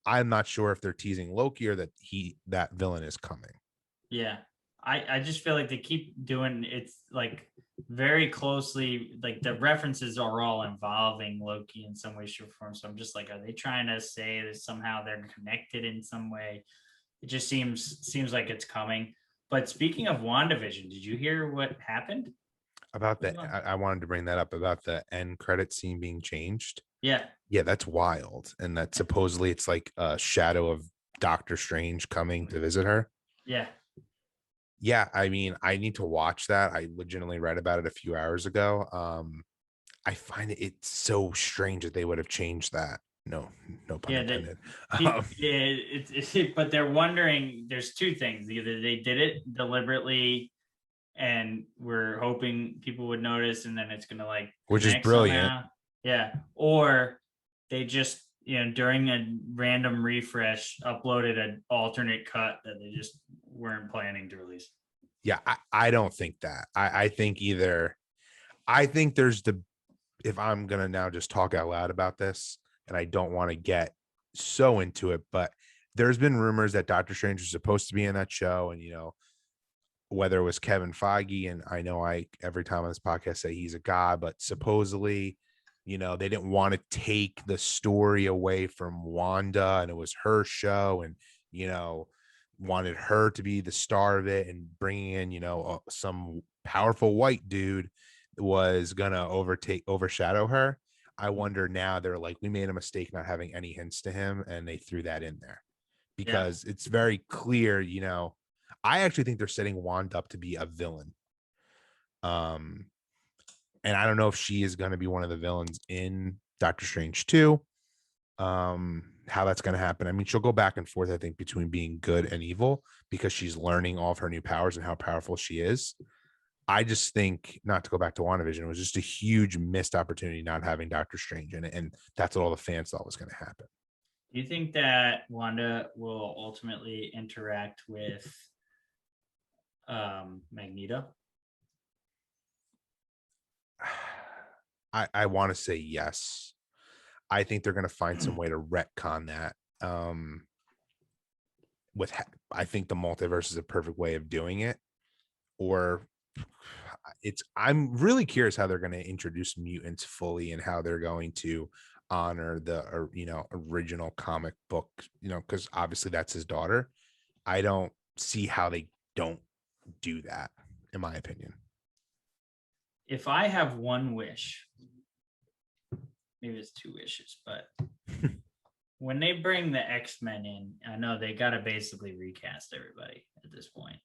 I'm not sure if they're teasing Loki or that villain is coming. Yeah. I just feel like they keep doing it's like very closely, like the references are all involving Loki in some way, shape, or form. So I'm just like, are they trying to say that somehow they're connected in some way? It just seems like it's coming. But speaking of WandaVision, did you hear what happened? About that, I wanted to bring that up about the end credit scene being changed. Yeah. Yeah, that's wild. And that supposedly it's like a shadow of Doctor Strange coming to visit her. Yeah. Yeah, I mean, I need to watch that. I legitimately read about it a few hours ago. I find it's so strange that they would have changed that. No pun intended. But they're wondering. There's two things: either they did it deliberately, and we're hoping people would notice, and then it's gonna like, which is brilliant. Somehow. Yeah, or they just during a random refresh uploaded an alternate cut that they just weren't planning to release. Yeah, I don't think that. I think there's if I'm gonna now just talk out loud about this, and I don't want to get so into it, but there's been rumors that Doctor Strange was supposed to be in that show, and whether it was Kevin Feige, and I know every time on this podcast say he's a god, but supposedly they didn't want to take the story away from Wanda, and it was her show, and wanted her to be the star of it, and bringing in some powerful white dude was gonna overshadow her. I wonder now, they're like, we made a mistake not having any hints to him, and they threw that in there. because it's very clear, I actually think they're setting Wanda up to be a villain. And I don't know if she is going to be one of the villains in Doctor Strange 2. How that's going to happen. I mean, she'll go back and forth, I think, between being good and evil because she's learning all of her new powers and how powerful she is. I just think, not to go back to WandaVision, it was just a huge missed opportunity not having Doctor Strange in it. And that's what all the fans thought was going to happen. Do you think that Wanda will ultimately interact with Magneto? I want to say yes. I think they're going to find some way to retcon that. I think the multiverse is a perfect way of doing it. Or I'm really curious how they're going to introduce mutants fully and how they're going to honor the original comic book, because obviously that's his daughter. I don't see how they don't do that, in my opinion. If I have one wish, maybe it's 2 wishes, but when they bring the X-Men in, I know they got to basically recast everybody at this point.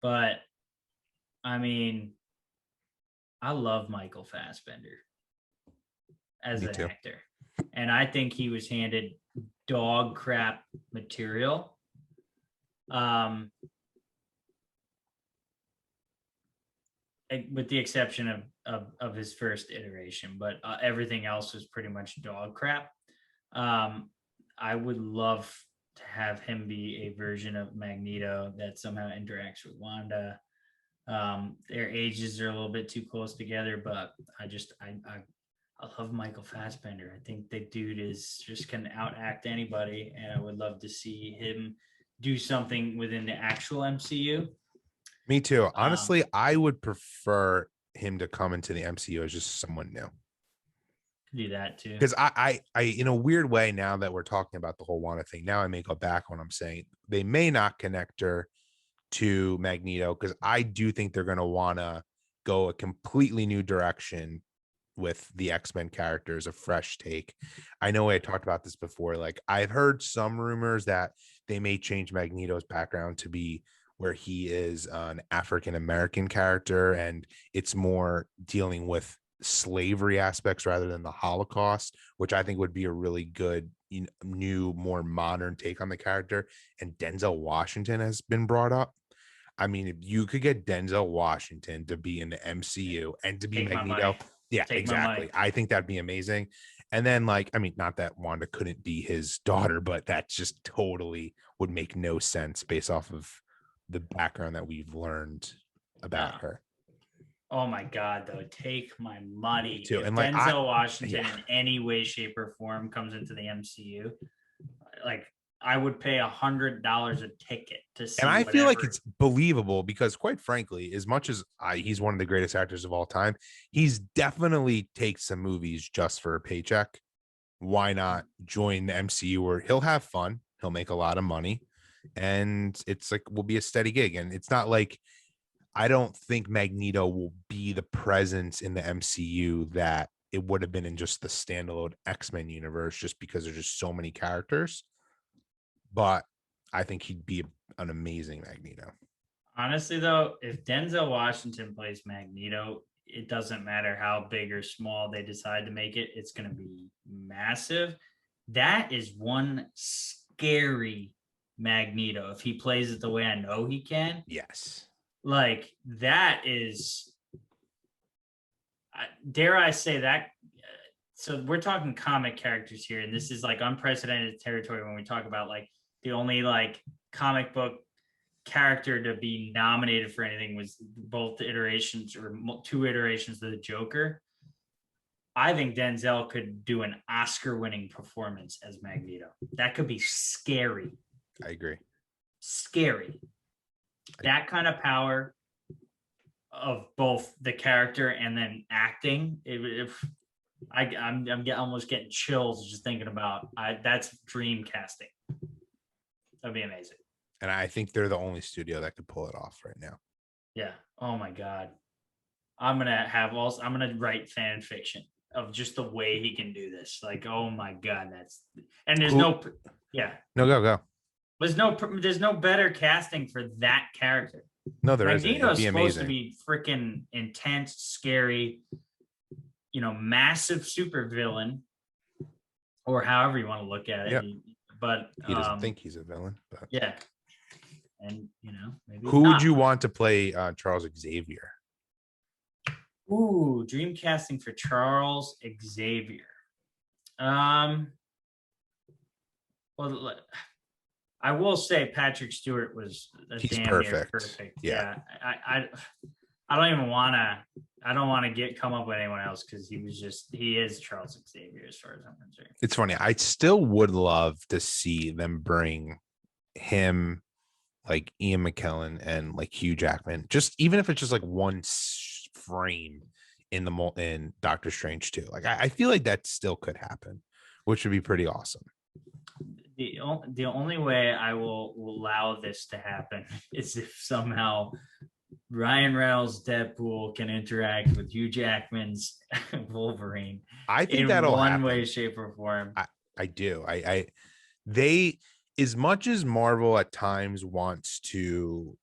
But I mean, I love Michael Fassbender as an actor. And I think he was handed dog crap material. With the exception of his first iteration, but everything else was pretty much dog crap. I would love to have him be a version of Magneto that somehow interacts with Wanda. Their ages are a little bit too close together, but I love Michael Fassbender. I think the dude can outact anybody, and I would love to see him do something within the actual MCU. Me too. Honestly, I would prefer him to come into the MCU as just someone new. Do that too. Because I in a weird way, now that we're talking about the whole Wanda thing, now I may go back when I'm saying they may not connect her to Magneto, because I do think they're going to want to go a completely new direction with the X-Men characters, a fresh take. I know I talked about this before. Like, I've heard some rumors that they may change Magneto's background to be where he is an African-American character, and it's more dealing with slavery aspects rather than the Holocaust, which I think would be a really good, new, more modern take on the character. And Denzel Washington has been brought up. I mean, if you could get Denzel Washington to be in the MCU and to be Magneto, yeah, exactly. I think that'd be amazing. And then, not that Wanda couldn't be his daughter, but that just totally would make no sense based off of the background that we've learned about her. Oh my God, though, take my money. Too. If Denzel Washington in any way, shape, or form comes into the MCU, I would pay $100 a ticket to see. And I feel like it's believable because, quite frankly, as much as he's one of the greatest actors of all time, he's definitely takes some movies just for a paycheck. Why not join the MCU where he'll have fun, he'll make a lot of money, and it's will be a steady gig. And it's not like, I don't think Magneto will be the presence in the MCU that it would have been in just the standalone X-Men universe, just because there's just so many characters. But I think he'd be an amazing Magneto. Honestly, though, if Denzel Washington plays Magneto, it doesn't matter how big or small they decide to make it. It's going to be massive. That is one scary Magneto. If he plays it the way I know he can. Yes. That is, dare I say that. So we're talking comic characters here, and this is unprecedented territory when we talk about the only comic book character to be nominated for anything was both iterations or 2 iterations of the Joker. I think Denzel could do an Oscar-winning performance as Magneto. That could be scary. I agree. Scary. That kind of power of both the character and then acting. I'm almost getting chills just thinking about. That's dream casting. That'd be amazing. And I think they're the only studio that could pull it off right now. Yeah. Oh my God. I'm gonna write fan fiction of just the way he can do this. Oh my God, and there's no. Yeah. No, go. There's no better casting for that character. No, there isn't. Magneto It'd is be supposed to amazing. be freaking intense, scary, massive super villain, or however you want to look at it. Yeah. But He doesn't think he's a villain, but yeah, and maybe he's who would not. you want to play Charles Xavier? Ooh, dream casting for Charles Xavier. Um, well, I will say Patrick Stewart was a He's damn near perfect. perfect. Yeah. I don't even want to. I don't want to come up with anyone else because he is Charles Xavier as far as I'm concerned. It's funny. I still would love to see them bring him, like Ian McKellen and like Hugh Jackman, just even if it's just like one frame in Doctor Strange 2. Like I feel like that still could happen, which would be pretty awesome. The only way I will allow this to happen is if somehow Ryan Reynolds' Deadpool can interact with Hugh Jackman's Wolverine. I think in that'll one happen. way, shape, or form. I do. They, as much as Marvel at times wants to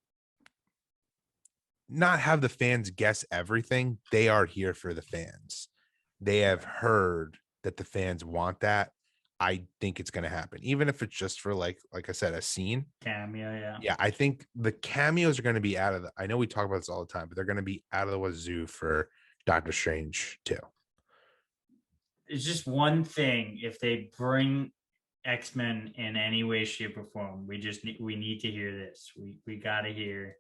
not have the fans guess everything, they are here for the fans. They have heard that the fans want that. I think it's going to happen, even if it's just for like I said, a scene Cameo, yeah. Yeah, I think the cameos are going to be out of I know we talk about this all the time, but they're going to be out of the wazoo for Doctor Strange too. It's just one thing. If they bring X-Men in any way, shape, or form, we need to hear this. We got to hear.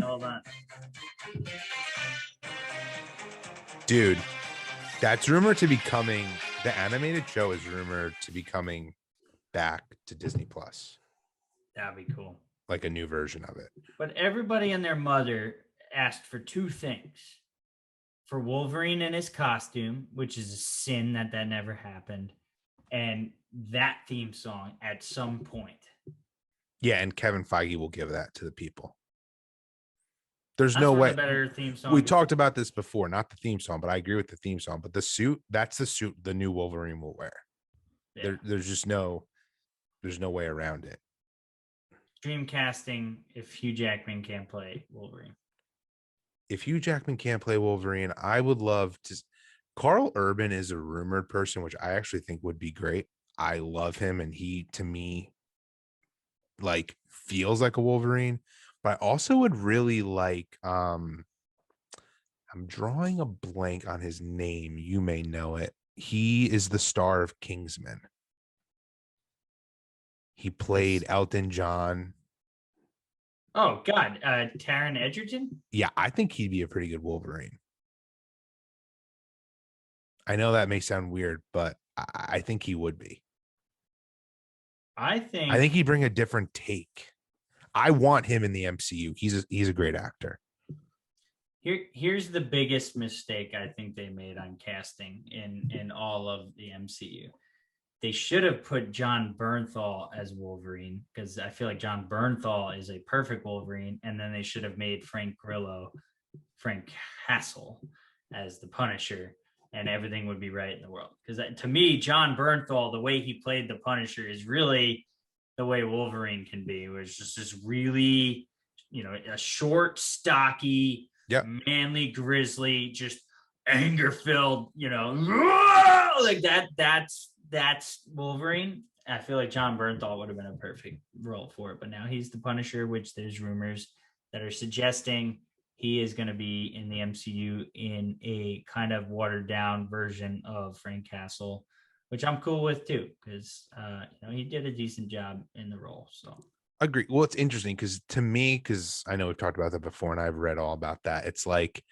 Hold on. Dude, that's rumored to be coming. The animated show is rumored to be coming back to Disney Plus. That'd be cool. Like a new version of it. But everybody and their mother asked for two things. For Wolverine in his costume, which is a sin that never happened, and that theme song at some point. Yeah, and Kevin Feige will give that to the people. There's That's no way. Better theme song. We talked about this before, not the theme song, but I agree with the theme song. But the suit, that's the suit the new Wolverine will wear. Yeah. There's no way around it. Dream casting if Hugh Jackman can't play Wolverine. If Hugh Jackman can't play Wolverine, I would love to. Carl Urban is a rumored person, which I actually think would be great. I love him, and he, to me, like feels like a Wolverine. But I also would really like. I'm drawing a blank on his name. You may know it. He is the star of Kingsman. He played Elton John. Oh God, Taron Egerton. Yeah, I think he'd be a pretty good Wolverine. I know that may sound weird, but I think he would be. I think he'd bring a different take. I want him in the MCU. He's a great actor. Here's the biggest mistake I think they made on casting in all of the MCU. They should have put John Bernthal as Wolverine, because I feel like John Bernthal is a perfect Wolverine, and then they should have made Frank Castle as the Punisher, and everything would be right in the world. Because to me, John Bernthal, the way he played the Punisher is really the way Wolverine can be, where it's just this really, a short, stocky, manly, grizzly, just anger-filled, like that. That's Wolverine. I feel like John Bernthal would have been a perfect role for it, but now he's the Punisher, which there's rumors that are suggesting he is going to be in the MCU in a kind of watered down version of Frank Castle, which I'm cool with too, because he did a decent job in the role. So agree. Well, it's interesting because to me, because I know we've talked about that before and I've read all about that. It's like,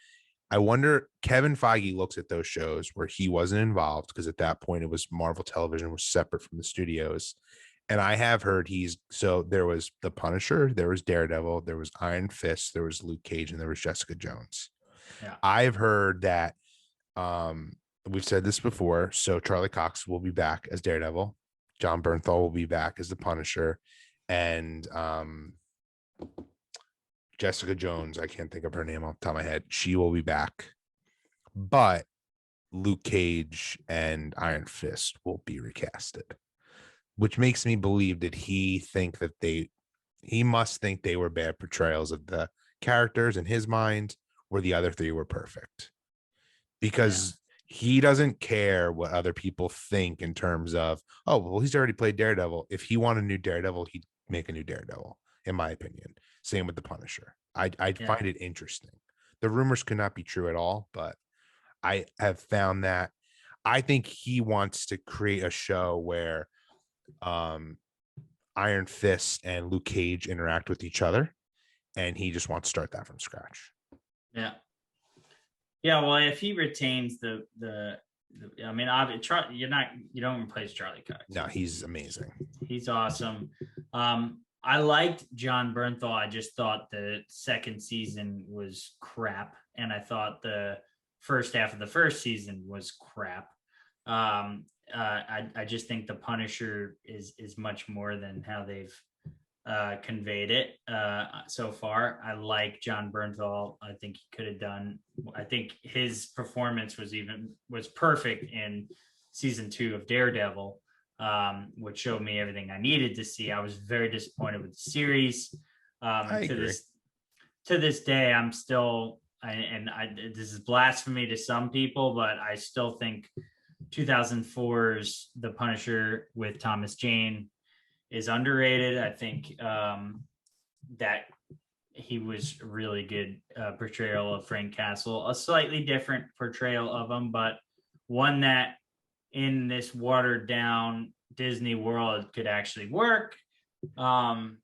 I wonder, Kevin Feige looks at those shows where he wasn't involved, because at that point it was Marvel Television was separate from the studios. And I have heard there was the Punisher, there was Daredevil, there was Iron Fist, there was Luke Cage, and there was Jessica Jones. Yeah. I've heard that we've said this before. So Charlie Cox will be back as Daredevil. John Bernthal will be back as the Punisher. And Jessica Jones, I can't think of her name off the top of my head. She will be back. But Luke Cage and Iron Fist will be recasted, which makes me believe that he must think they were bad portrayals of the characters in his mind, where the other three were perfect, Yeah. because he doesn't care what other people think in terms of, oh, well, he's already played Daredevil. If he wanted a new Daredevil, he'd make a new Daredevil, in my opinion. Same with the Punisher. I'd Yeah. find it interesting. The rumors could not be true at all, but I have found that I think he wants to create a show where um, Iron Fist and Luke Cage interact with each other, and he just wants to start that from scratch. Yeah. Yeah. Well, if he retains I mean, you don't replace Charlie Cox. No, he's amazing. He's awesome. I liked John Bernthal. I just thought the second season was crap, and I thought the first half of the first season was crap. I just think the Punisher is much more than how they've conveyed it so far. I like John Bernthal. I think he could have done. I think his performance was perfect in season 2 of Daredevil, which showed me everything I needed to see. I was very disappointed with the series. I agree. To this day, I'm still, this is blasphemy to some people, but I still think 2004's The Punisher with Thomas Jane is underrated. I think that he was a really good portrayal of Frank Castle, a slightly different portrayal of him, but one that in this watered down Disney world could actually work. And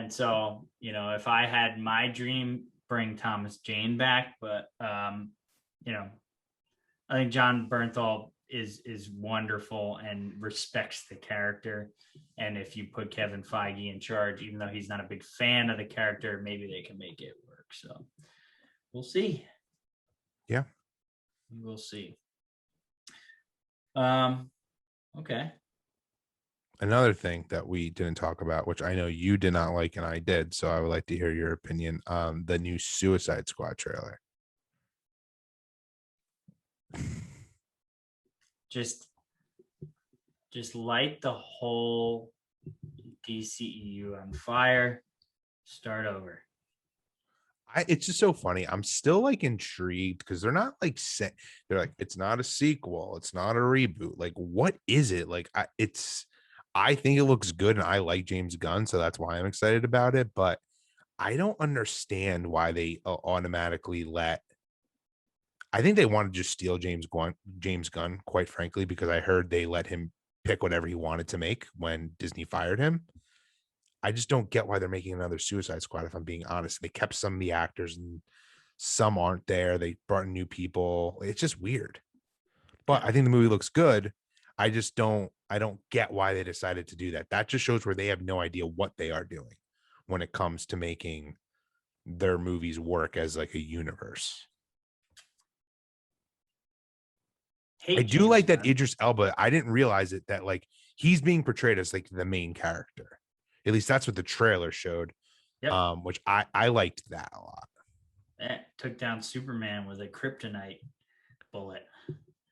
so, if I had my dream, bring Thomas Jane back, but I think John Bernthal is wonderful and respects the character. And if you put Kevin Feige in charge, even though he's not a big fan of the character, maybe they can make it work. So we'll see. Yeah, we'll see. Okay. Another thing that we didn't talk about, which I know you did not like and I did, so I would like to hear your opinion on the new Suicide Squad trailer. Just light the whole DCEU on fire. Start over. It's just so funny. I'm still like intrigued because they're not like they're like, it's not a sequel, it's not a reboot. Like, what is it? Like, I think it looks good and I like James Gunn, so that's why I'm excited about it. But I don't understand why they automatically let. I think they want to just steal James Gunn, quite frankly, because I heard they let him pick whatever he wanted to make when Disney fired him. I just don't get why they're making another Suicide Squad, if I'm being honest. They kept some of the actors and some aren't there. They brought in new people. It's just weird. But I think the movie looks good. I don't get why they decided to do that. That just shows where they have no idea what they are doing when it comes to making their movies work as like a universe. I do like that Idris Elba. I didn't realize it, that like he's being portrayed as like the main character. At least that's what the trailer showed. Yep. Which I liked that a lot. That took down Superman with a kryptonite bullet.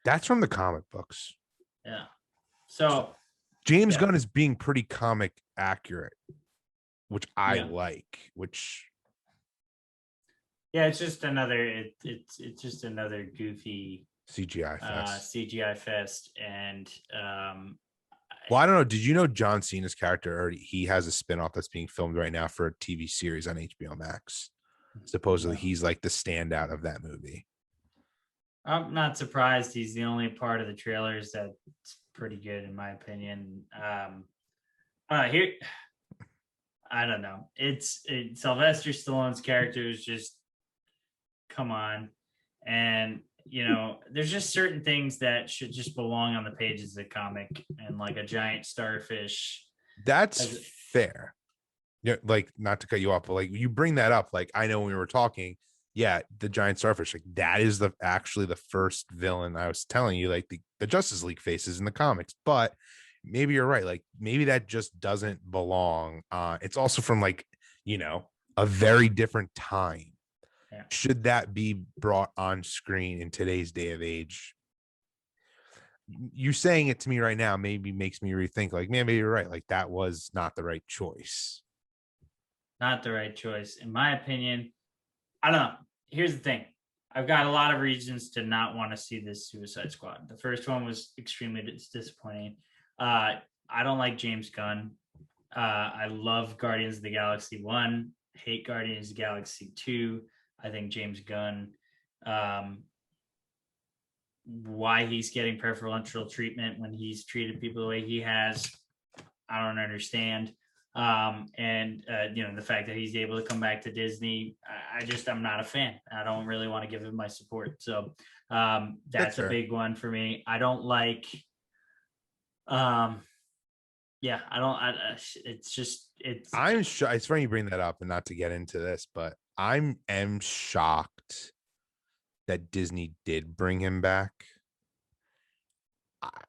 That's from the comic books. Yeah. So James Gunn is being pretty comic accurate, which I like. Which it's just another it's just another goofy CGI fest. And well, I don't know. Did you know John Cena's character already? He has a spinoff that's being filmed right now for a TV series on HBO Max. Supposedly, he's like the standout of that movie. I'm not surprised. He's the only part of the trailers that's pretty good, in my opinion. Here, I don't know. Sylvester Stallone's character is just, come on, and there's just certain things that should just belong on the pages of the comic, and like a giant starfish. That's fair. Yeah, like, not to cut you off, but like you bring that up, like I know when we were talking, the giant starfish, like that is actually the first villain I was telling you, like the Justice League faces in the comics. But maybe you're right, like maybe that just doesn't belong. It's also from like a very different time. Yeah. Should that be brought on screen in today's day of age? You saying it to me right now maybe makes me rethink, like, man, maybe you're right. Like, that was not the right choice. Not the right choice. In my opinion, I don't know. Here's the thing. I've got a lot of reasons to not want to see this Suicide Squad. The first one was extremely disappointing. I don't like James Gunn. I love Guardians of the Galaxy 1, hate Guardians of the Galaxy 2. I think James Gunn, why he's getting preferential treatment when he's treated people the way he has, I don't understand. The fact that he's able to come back to Disney, I'm not a fan. I don't really want to give him my support. So that's a big one for me. I don't like It's funny you bring that up, and not to get into this, but I am shocked that Disney did bring him back.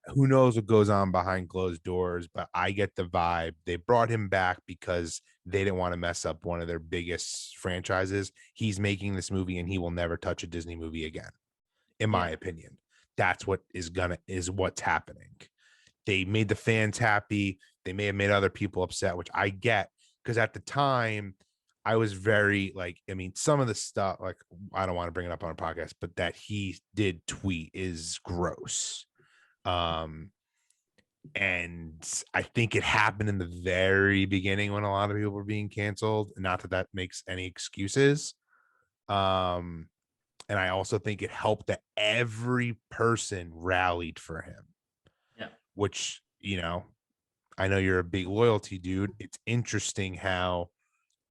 Who knows what goes on behind closed doors, but I get the vibe they brought him back because they didn't want to mess up one of their biggest franchises. He's making this movie and he will never touch a Disney movie again, in my opinion. That's what is what's happening. They made the fans happy. They may have made other people upset, which I get, because at the time I was very like, I mean, some of the stuff, like, I don't want to bring it up on a podcast, but that he did tweet is gross. And I think it happened in the very beginning when a lot of people were being canceled. Not that that makes any excuses. And I also think it helped that every person rallied for him. Yeah. Which, I know you're a big loyalty dude. It's interesting how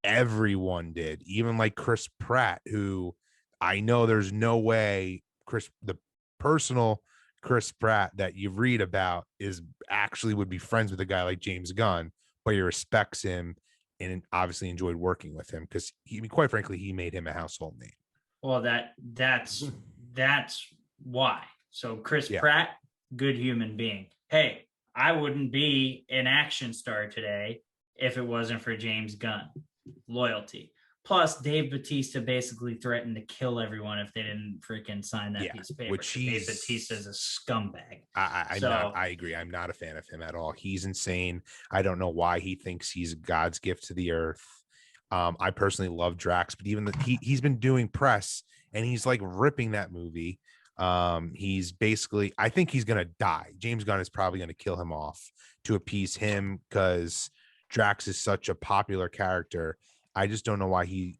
everyone did, even like Chris Pratt, who I know there's no way the personal Chris Pratt that you read about would be friends with a guy like James Gunn, but he respects him and obviously enjoyed working with him because quite frankly, he made him a household name. Well, that's why. So Chris Pratt, good human being. Hey, I wouldn't be an action star today if it wasn't for James Gunn. Loyalty. Plus, Dave Bautista basically threatened to kill everyone if they didn't freaking sign that piece of paper. Dave Bautista is a scumbag. I agree. I'm not a fan of him at all. He's insane. I don't know why he thinks he's God's gift to the earth. I personally love Drax, but even he's been doing press and he's like ripping that movie. He's basically, I think he's gonna die. James Gunn is probably gonna kill him off to appease him because Drax is such a popular character. I just don't know why the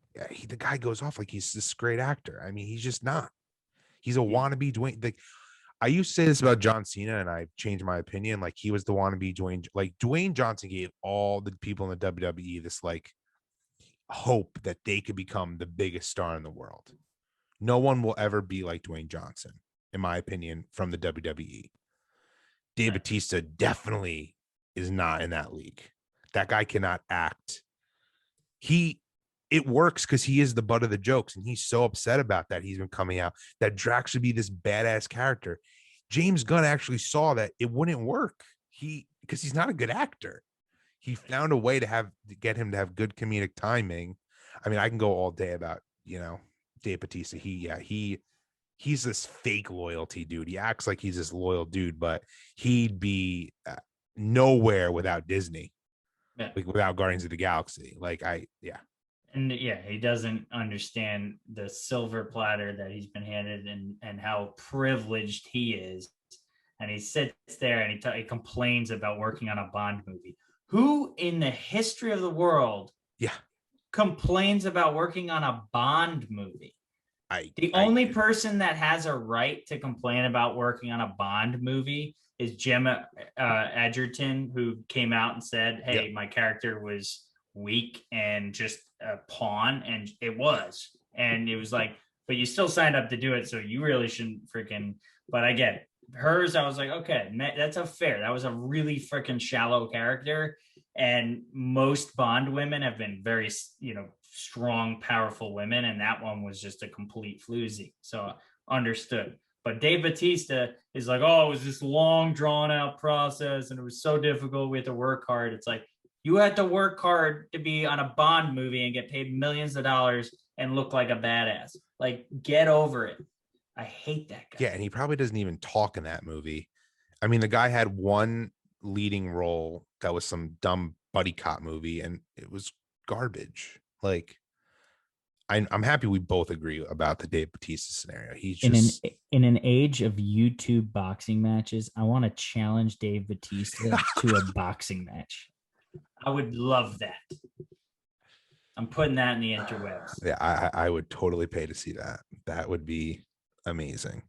guy goes off like he's this great actor. I mean, he's just not. He's a wannabe Dwayne. Like, I used to say this about John Cena, and I've changed my opinion. Like, he was the wannabe Dwayne. Like, Dwayne Johnson gave all the people in the WWE this like hope that they could become the biggest star in the world. No one will ever be like Dwayne Johnson, in my opinion, from the WWE. Dave Bautista definitely is not in that league. That guy cannot act. It works because he is the butt of the jokes, and he's so upset about that. He's been coming out that Drax should be this badass character. James Gunn actually saw that it wouldn't work. Because he's not a good actor. He found a way to get him to have good comedic timing. I mean, I can go all day about, Dave Bautista. He's this fake loyalty dude. He acts like he's this loyal dude, but he'd be nowhere without Disney. Like without Guardians of the Galaxy. And he doesn't understand the silver platter that he's been handed and how privileged he is. And he sits there and he complains about working on a Bond movie. Who in the history of the world complains about working on a Bond movie? The only person that has a right to complain about working on a Bond movie is Jim Edgerton, who came out and said, hey, my character was weak and just a pawn, and it was. And it was like, but you still signed up to do it, so you really shouldn't freaking. But I get it. Hers, I was like, okay, that's a fair. That was a really freaking shallow character. And most Bond women have been very, strong, powerful women. And that one was just a complete floozy. So understood. But Dave Bautista is like, oh, it was this long, drawn out process. And it was so difficult. We had to work hard. It's like, you had to work hard to be on a Bond movie and get paid millions of dollars and look like a badass. Like, get over it. I hate that guy. Yeah, and he probably doesn't even talk in that movie. I mean, the guy had one leading role that was some dumb buddy cop movie, and it was garbage. Like, I'm happy we both agree about the Dave Bautista scenario. He's just in an age of YouTube boxing matches, I want to challenge Dave Bautista to a boxing match. I would love that. I'm putting that in the interwebs. Yeah, I would totally pay to see that. That would be amazing.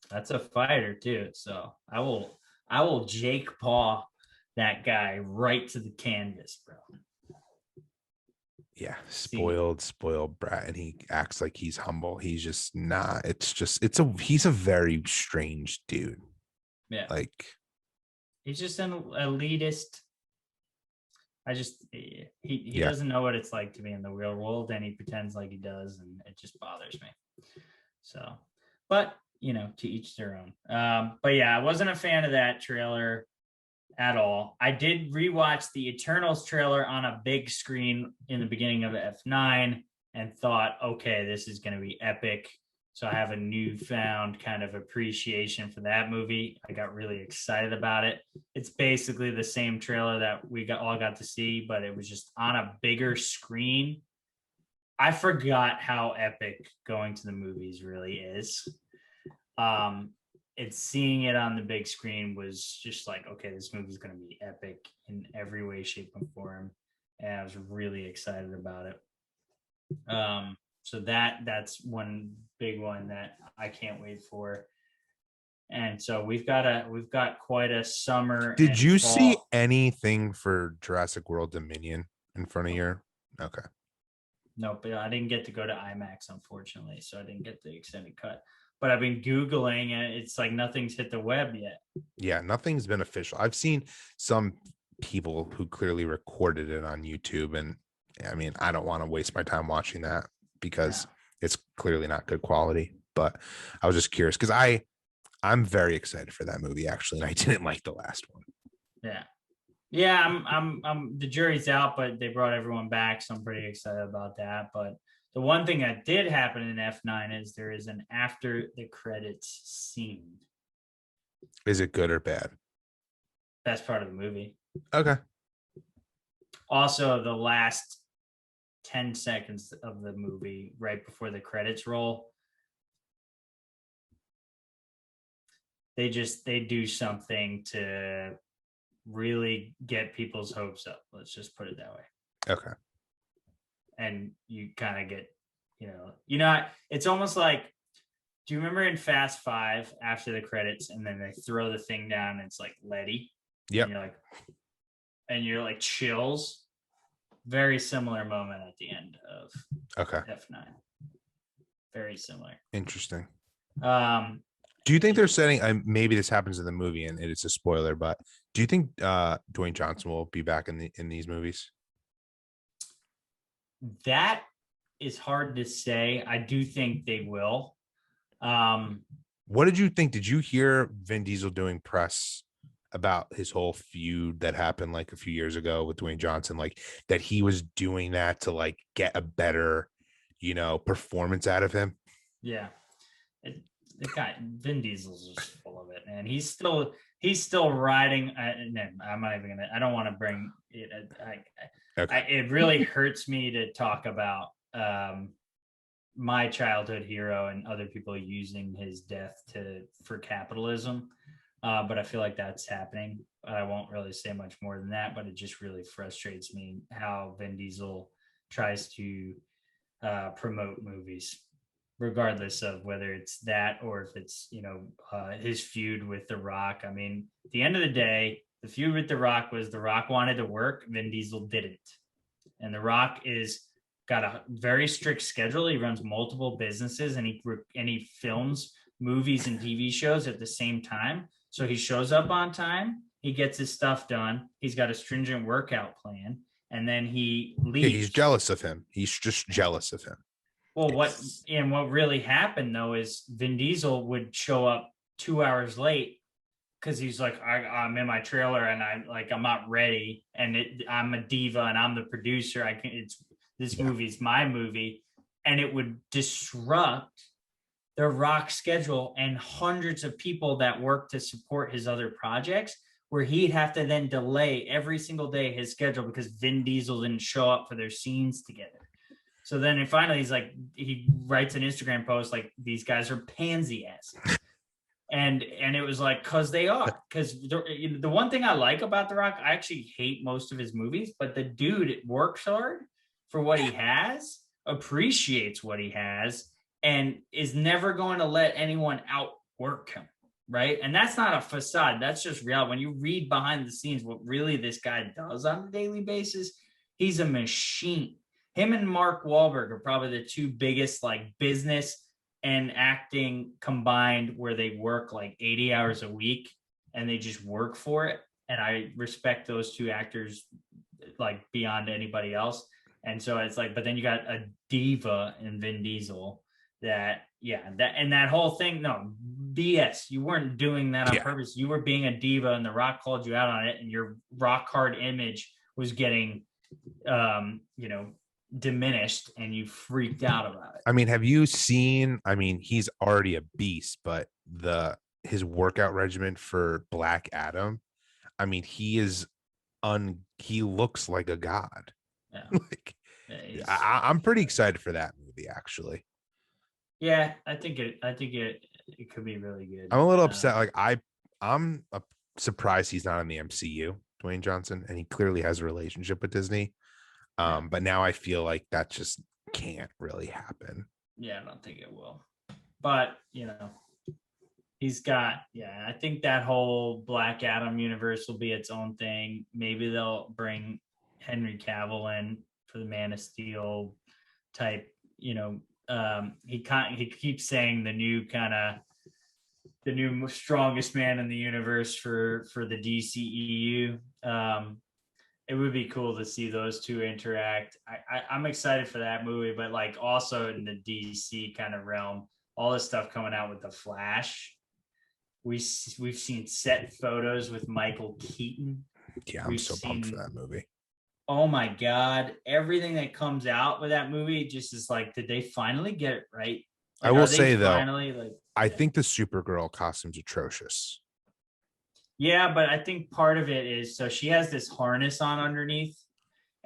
That's a fighter too. So I will Jake Paul that guy right to the canvas, bro. Yeah, spoiled brat, and he acts like he's humble. He's just not. He's a very strange dude. Yeah, like he's just an elitist. He doesn't know what it's like to be in the real world, and he pretends like he does, and it just bothers me. So, but to each their own. But yeah, I wasn't a fan of that trailer at all. I did rewatch the Eternals trailer on a big screen in the beginning of F9 and thought, okay, this is going to be epic. So I have a newfound kind of appreciation for that movie. I got really excited about it. It's basically the same trailer that we all got to see, but it was just on a bigger screen. I forgot how epic going to the movies really is. It's seeing it on the big screen was just like, okay, this movie is going to be epic in every way, shape, and form. And I was really excited about it. So that's one big one that I can't wait for. And so we've got quite a summer. Did you see anything for Jurassic World Dominion in front of your? Okay. No, but I didn't get to go to IMAX, unfortunately, so I didn't get the extended cut. But I've been Googling, and it's like nothing's hit the web yet. Yeah, nothing's been official. I've seen some people who clearly recorded it on YouTube, and I mean, I don't want to waste my time watching that because it's clearly not good quality. But I was just curious because I'm very excited for that movie actually, and I didn't like the last one. Yeah, I'm the jury's out, but they brought everyone back, so I'm pretty excited about that. But the one thing that did happen in F9 is there is an after the credits scene. Is it good or bad? That's part of the movie. Okay. Also, the last 10 seconds of the movie, right before the credits roll, they do something to really get people's hopes up. Let's just put it that way. Okay. And you kind of get, it's almost like, do you remember in Fast 5 after the credits and then they throw the thing down and it's like Letty? Yeah. And you're like chills. Very similar moment at the end of F9. Very similar. Interesting. Do you think they're setting? Maybe this happens in the movie and it's a spoiler, but do you think Dwayne Johnson will be back in these movies? That is hard to say. I do think they will. What did you think? Did you hear Vin Diesel doing press about his whole feud that happened like a few years ago with Dwayne Johnson? Like that he was doing that to like get a better, performance out of him? Yeah. The guy Vin Diesel's just full of it, man. He's still riding. I'm not even gonna. I don't want to bring it. It really hurts me to talk about my childhood hero and other people using his death for capitalism. But I feel like that's happening. I won't really say much more than that. But it just really frustrates me how Vin Diesel tries to promote movies, regardless of whether it's that or if it's, his feud with The Rock. I mean, at the end of the day, the feud with The Rock was The Rock wanted to work, Vin Diesel didn't. And The Rock got a very strict schedule. He runs multiple businesses and he films movies and TV shows at the same time. So he shows up on time. He gets his stuff done. He's got a stringent workout plan. And then he leaves. Yeah, he's jealous of him. He's just jealous of him. Well, what really happened though is Vin Diesel would show up 2 hours late because he's like, I'm in my trailer and I'm not ready, and I'm a diva and I'm the producer. This movie's my movie. and it would disrupt the Rock schedule and hundreds of people that work to support his other projects, where he'd have to then delay every single day his schedule because Vin Diesel didn't show up for their scenes together. So then finally he's like, he writes an Instagram post like, these guys are pansy asses. And it was like, cause they are. Cause the one thing I like about The Rock, I actually hate most of his movies, but the dude works hard for what he has, appreciates what he has, and is never going to let anyone outwork him. Right. And that's not a facade. That's just real. When you read behind the scenes, what really this guy does on a daily basis, he's a machine. Him and Mark Wahlberg are probably the two biggest like business and acting combined, where they work like 80 hours a week and they just work for it. And I respect those two actors like beyond anybody else. And so it's like, but then you got a diva in Vin Diesel that whole thing. No, BS. You weren't doing that on purpose. You were being a diva, and The Rock called you out on it, and your rock hard image was getting, diminished, and you freaked out about it. I mean, have you seen? I mean, he's already a beast, but his workout regimen for Black Adam. I mean, he looks like a god. Yeah. Like, I'm pretty excited for that movie, actually. Yeah, I think it could be really good. I'm a little upset. Like I'm surprised he's not in the MCU, Dwayne Johnson, and he clearly has a relationship with Disney. But now I feel like that just can't really happen. Yeah, I don't think it will. But he's got. Yeah, I think that whole Black Adam universe will be its own thing. Maybe they'll bring Henry Cavill in for the Man of Steel type. He keeps saying the new strongest man in the universe for the DCEU. It would be cool to see those two interact. I'm excited for that movie, but like also in the DC kind of realm, all this stuff coming out with the Flash. We've seen set photos with Michael Keaton. Yeah, I'm so pumped for that movie. Oh my God. Everything that comes out with that movie just is like, did they finally get it right? Like, I will say though, I think the Supergirl costume's atrocious. Yeah, but I think part of it is, so she has this harness on underneath.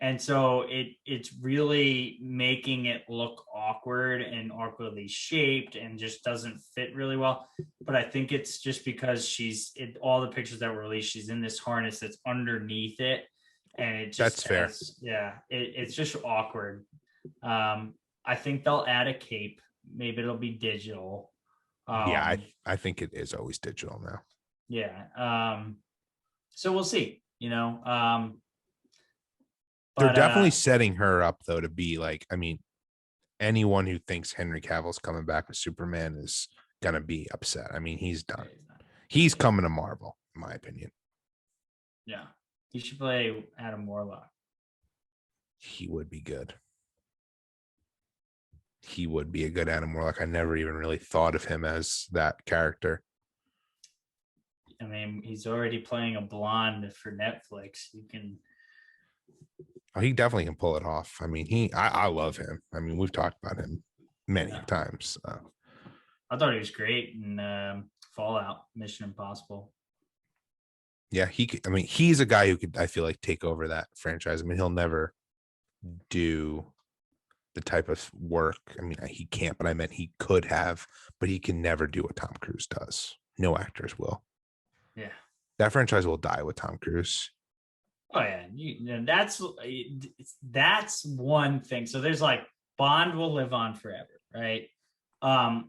And so it's really making it look awkward and awkwardly shaped and just doesn't fit really well. But I think it's just because all the pictures that were released, she's in this harness that's underneath it. And it just that's fair. Yeah, it's just awkward. I think they'll add a cape. Maybe it'll be digital. I think it is always digital now. Yeah. So we'll see. They're definitely setting her up though to be like, I mean, anyone who thinks Henry Cavill's coming back with Superman is gonna be upset. I mean, he's done. He's coming to Marvel, in my opinion. Yeah. He should play Adam Warlock. He would be good. He would be a good Adam Warlock. I never even really thought of him as that character. I mean, he's already playing a blonde for Netflix. He definitely can pull it off. I mean, I love him. I mean, we've talked about him many times. I thought he was great in Fallout, Mission Impossible. Yeah, he's a guy who could, I feel like, take over that franchise. I mean, he'll never do the type of work. I mean, he can't, but I meant he could have, but he can never do what Tom Cruise does. No actors will. Yeah. That franchise will die with Tom Cruise. Oh yeah, that's one thing. So there's like Bond will live on forever, right?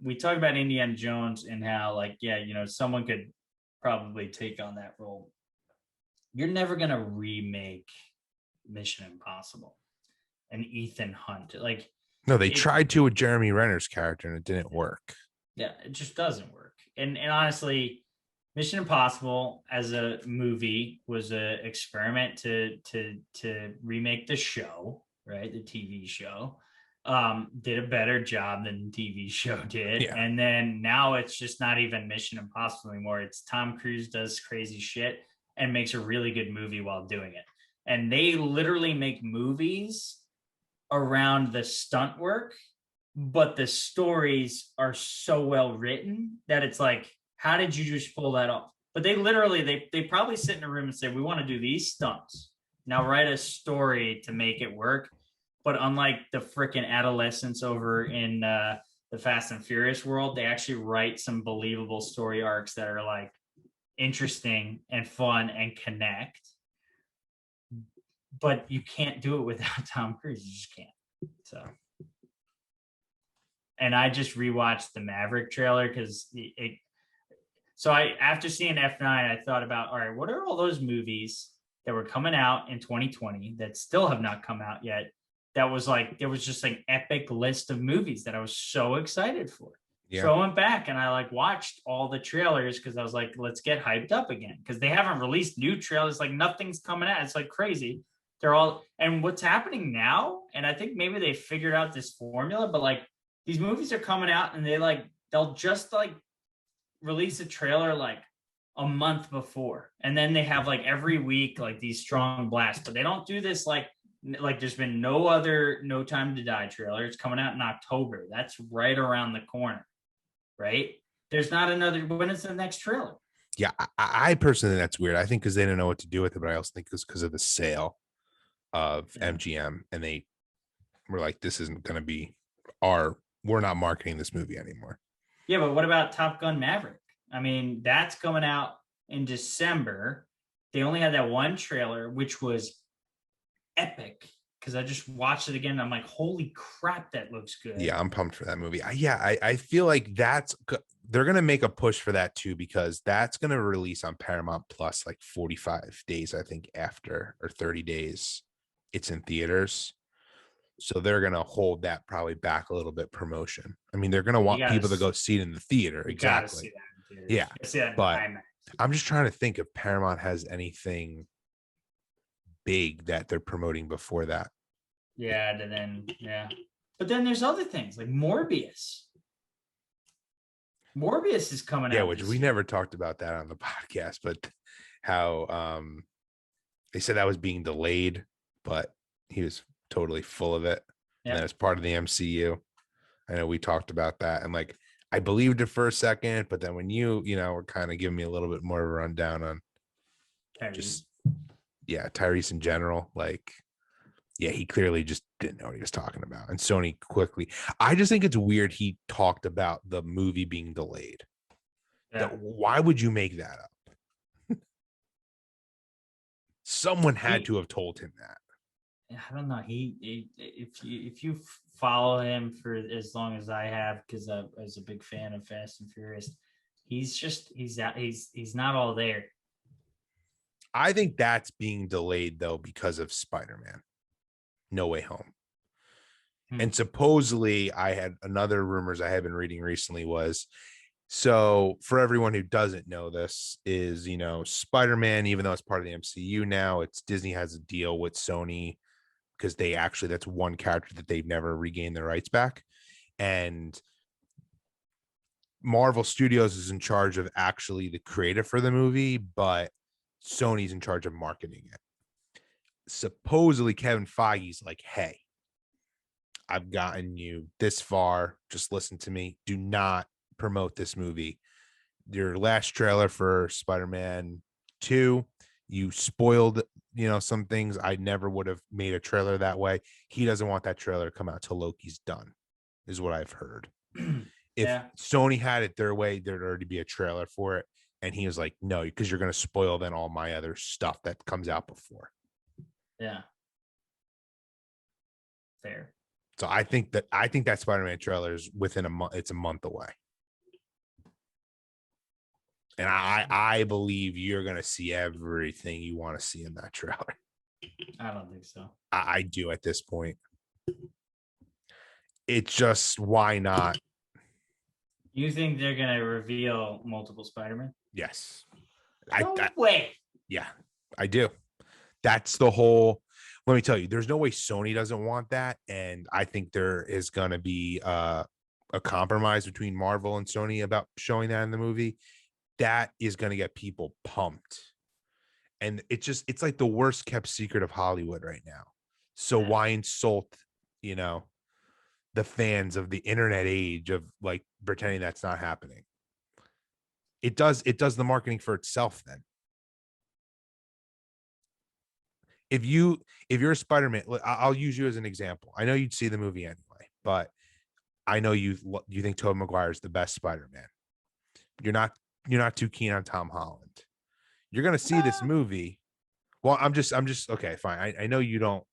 We talk about Indiana Jones and how like, someone could probably take on that role. You're never gonna remake Mission Impossible and Ethan Hunt. Like, no, they tried to with Jeremy Renner's character and it didn't work. Yeah, it just doesn't work. And honestly, Mission Impossible as a movie was an experiment to remake the show, right? The TV show. Did a better job than the TV show did. Yeah. And then now it's just not even Mission Impossible anymore. It's Tom Cruise does crazy shit and makes a really good movie while doing it. And they literally make movies around the stunt work but the stories are so well written that it's like, how did you just pull that off? But they literally, they probably sit in a room and say, we want to do these stunts. Now write a story to make it work. But unlike the freaking adolescents over in the Fast and Furious world, they actually write some believable story arcs that are like interesting and fun and connect. But you can't do it without Tom Cruise. You just can't. So, and I just rewatched the Maverick trailer because after seeing F9, I thought about, all right, what are all those movies that were coming out in 2020 that still have not come out yet? That was like, there was just an epic list of movies that I was so excited for. Yeah. So I went back and I like watched all the trailers because I was like, let's get hyped up again, because they haven't released new trailers. Like nothing's coming out. It's like crazy. They're all, and what's happening now, and I think maybe they figured out this formula, but like these movies are coming out and they'll just like release a trailer like a month before, and then they have like every week like these strong blasts, but they don't do this like there's been no other No Time to Die trailer. It's coming out in October. That's right around the corner, right? There's not another. When is the next trailer? Yeah, I personally think that's weird. I think because they didn't know what to do with it, but I also think it's because of the sale of MGM, and they were like, this isn't going to be we're not marketing this movie anymore. Yeah, but what about Top Gun Maverick? I mean, that's coming out in December. They only had that one trailer, which was epic, because I just watched it again and I'm like, holy crap, that looks good. Yeah, I'm pumped for that movie. I feel like they're going to make a push for that too, because that's going to release on Paramount Plus like 45 days, I think, after, or 30 days it's in theaters. So they're going to hold that probably back a little bit promotion. I mean, they're going to want people to go see it in the theater. Exactly. Yeah. But I'm just trying to think if Paramount has anything big that they're promoting before that. Yeah. But then there's other things like Morbius. Morbius is coming out. Yeah, which we never talked about that on the podcast, but how they said that was being delayed, but he was totally full of it. Yeah. And then as part of the MCU. I know we talked about that, and like I believed it for a second, but then when you were kind of giving me a little bit more of a rundown on Tyrese in general, like, yeah, he clearly just didn't know what he was talking about. And Sony quickly, I just think it's weird he talked about the movie being delayed. Yeah. Why would you make that up? Someone had to have told him that. I don't know. If you follow him for as long as I have, because I was a big fan of Fast and Furious, he's not all there. I think that's being delayed though because of Spider-Man No Way Home. And supposedly I had another rumors I have been reading recently was, so for everyone who doesn't know this is, Spider-Man, even though it's part of the MCU now, it's Disney has a deal with Sony because that's one character that they've never regained their rights back. And Marvel Studios is in charge of actually the creative for the movie, but Sony's in charge of marketing it. Supposedly Kevin Feige's like, hey, I've gotten you this far. Just listen to me. Do not promote this movie. Your last trailer for Spider-Man 2, you spoiled, some things. I never would have made a trailer that way. He doesn't want that trailer to come out till Loki's done, is what I've heard. If Sony had it their way, there'd already be a trailer for it. And he was like, no, because you're going to spoil then all my other stuff that comes out before. Yeah. Fair. So I think that Spider-Man trailer is within a month. It's a month away. And I believe you're going to see everything you want to see in that trailer. I don't think so. I do at this point. It's just, why not? You think they're going to reveal multiple Spider-Man? Yes. No way. Yeah, I do. That's the whole, let me tell you, there's no way Sony doesn't want that. And I think there is going to be a compromise between Marvel and Sony about showing that in the movie. That is going to get people pumped. And it's like the worst kept secret of Hollywood right now. So why insult, the the fans of the internet age of like pretending that's not happening. It does the marketing for itself then. If you're a Spider-Man, I'll use you as an example. I know you'd see the movie anyway, but I know you think Tobey Maguire is the best Spider-Man. You're not too keen on Tom Holland. You're gonna see this movie. Well, I'm just okay, fine. I know you don't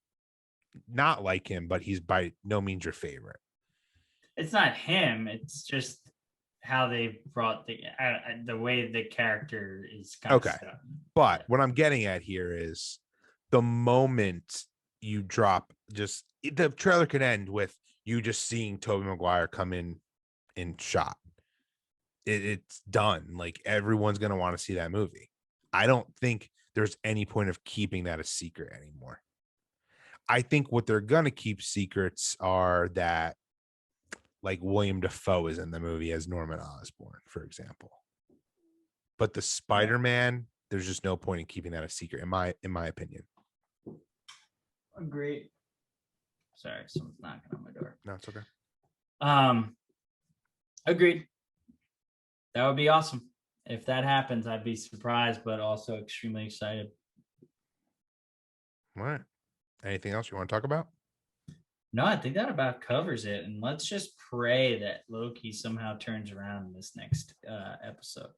not like him, but he's by no means your favorite. It's not him. It's just how they brought the way the character is kind Okay. of stuff. But what I'm getting at here is the moment you drop, just the trailer could end with you just seeing Tobey Maguire come in shot. It's done. Like everyone's gonna want to see that movie. I don't think there's any point of keeping that a secret anymore. I think what they're gonna keep secrets are that like William Dafoe is in the movie as Norman Osborn, for example. But the Spider-Man, there's just no point in keeping that a secret, in my opinion. Agreed. Sorry, someone's knocking on my door. No, it's okay. Agreed. That would be awesome. If that happens, I'd be surprised, but also extremely excited. All right. Anything else you want to talk about? No, I think that about covers it. And let's just pray that Loki somehow turns around in this next episode.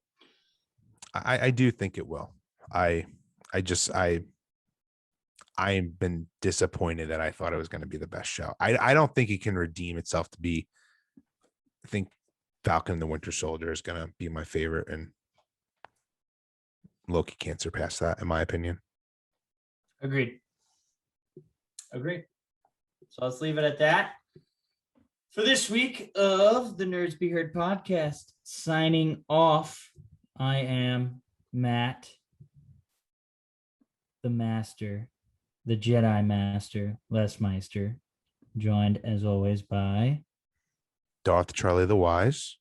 I do think it will. I've been disappointed that I thought it was going to be the best show. I don't think it can redeem itself to be. I think Falcon and the Winter Soldier is going to be my favorite, and Loki can't surpass that, in my opinion. Agreed. So let's leave it at that. For this week of the Nerds Be Heard podcast, signing off, I am Matt, the Master, the Jedi Master, Les Meister, joined as always by Darth Charlie the Wise,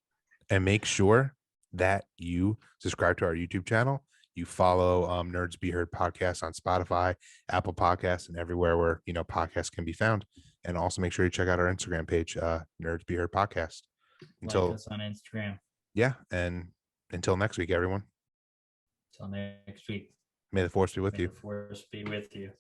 and make sure that you subscribe to our YouTube channel. You follow Nerds Be Heard podcast on Spotify, Apple Podcasts, and everywhere where podcasts can be found. And also make sure you check out our Instagram page, Nerds Be Heard podcast. Like us on Instagram. Yeah, and until next week, everyone. Until next week. May the force be with you. May the force be with you.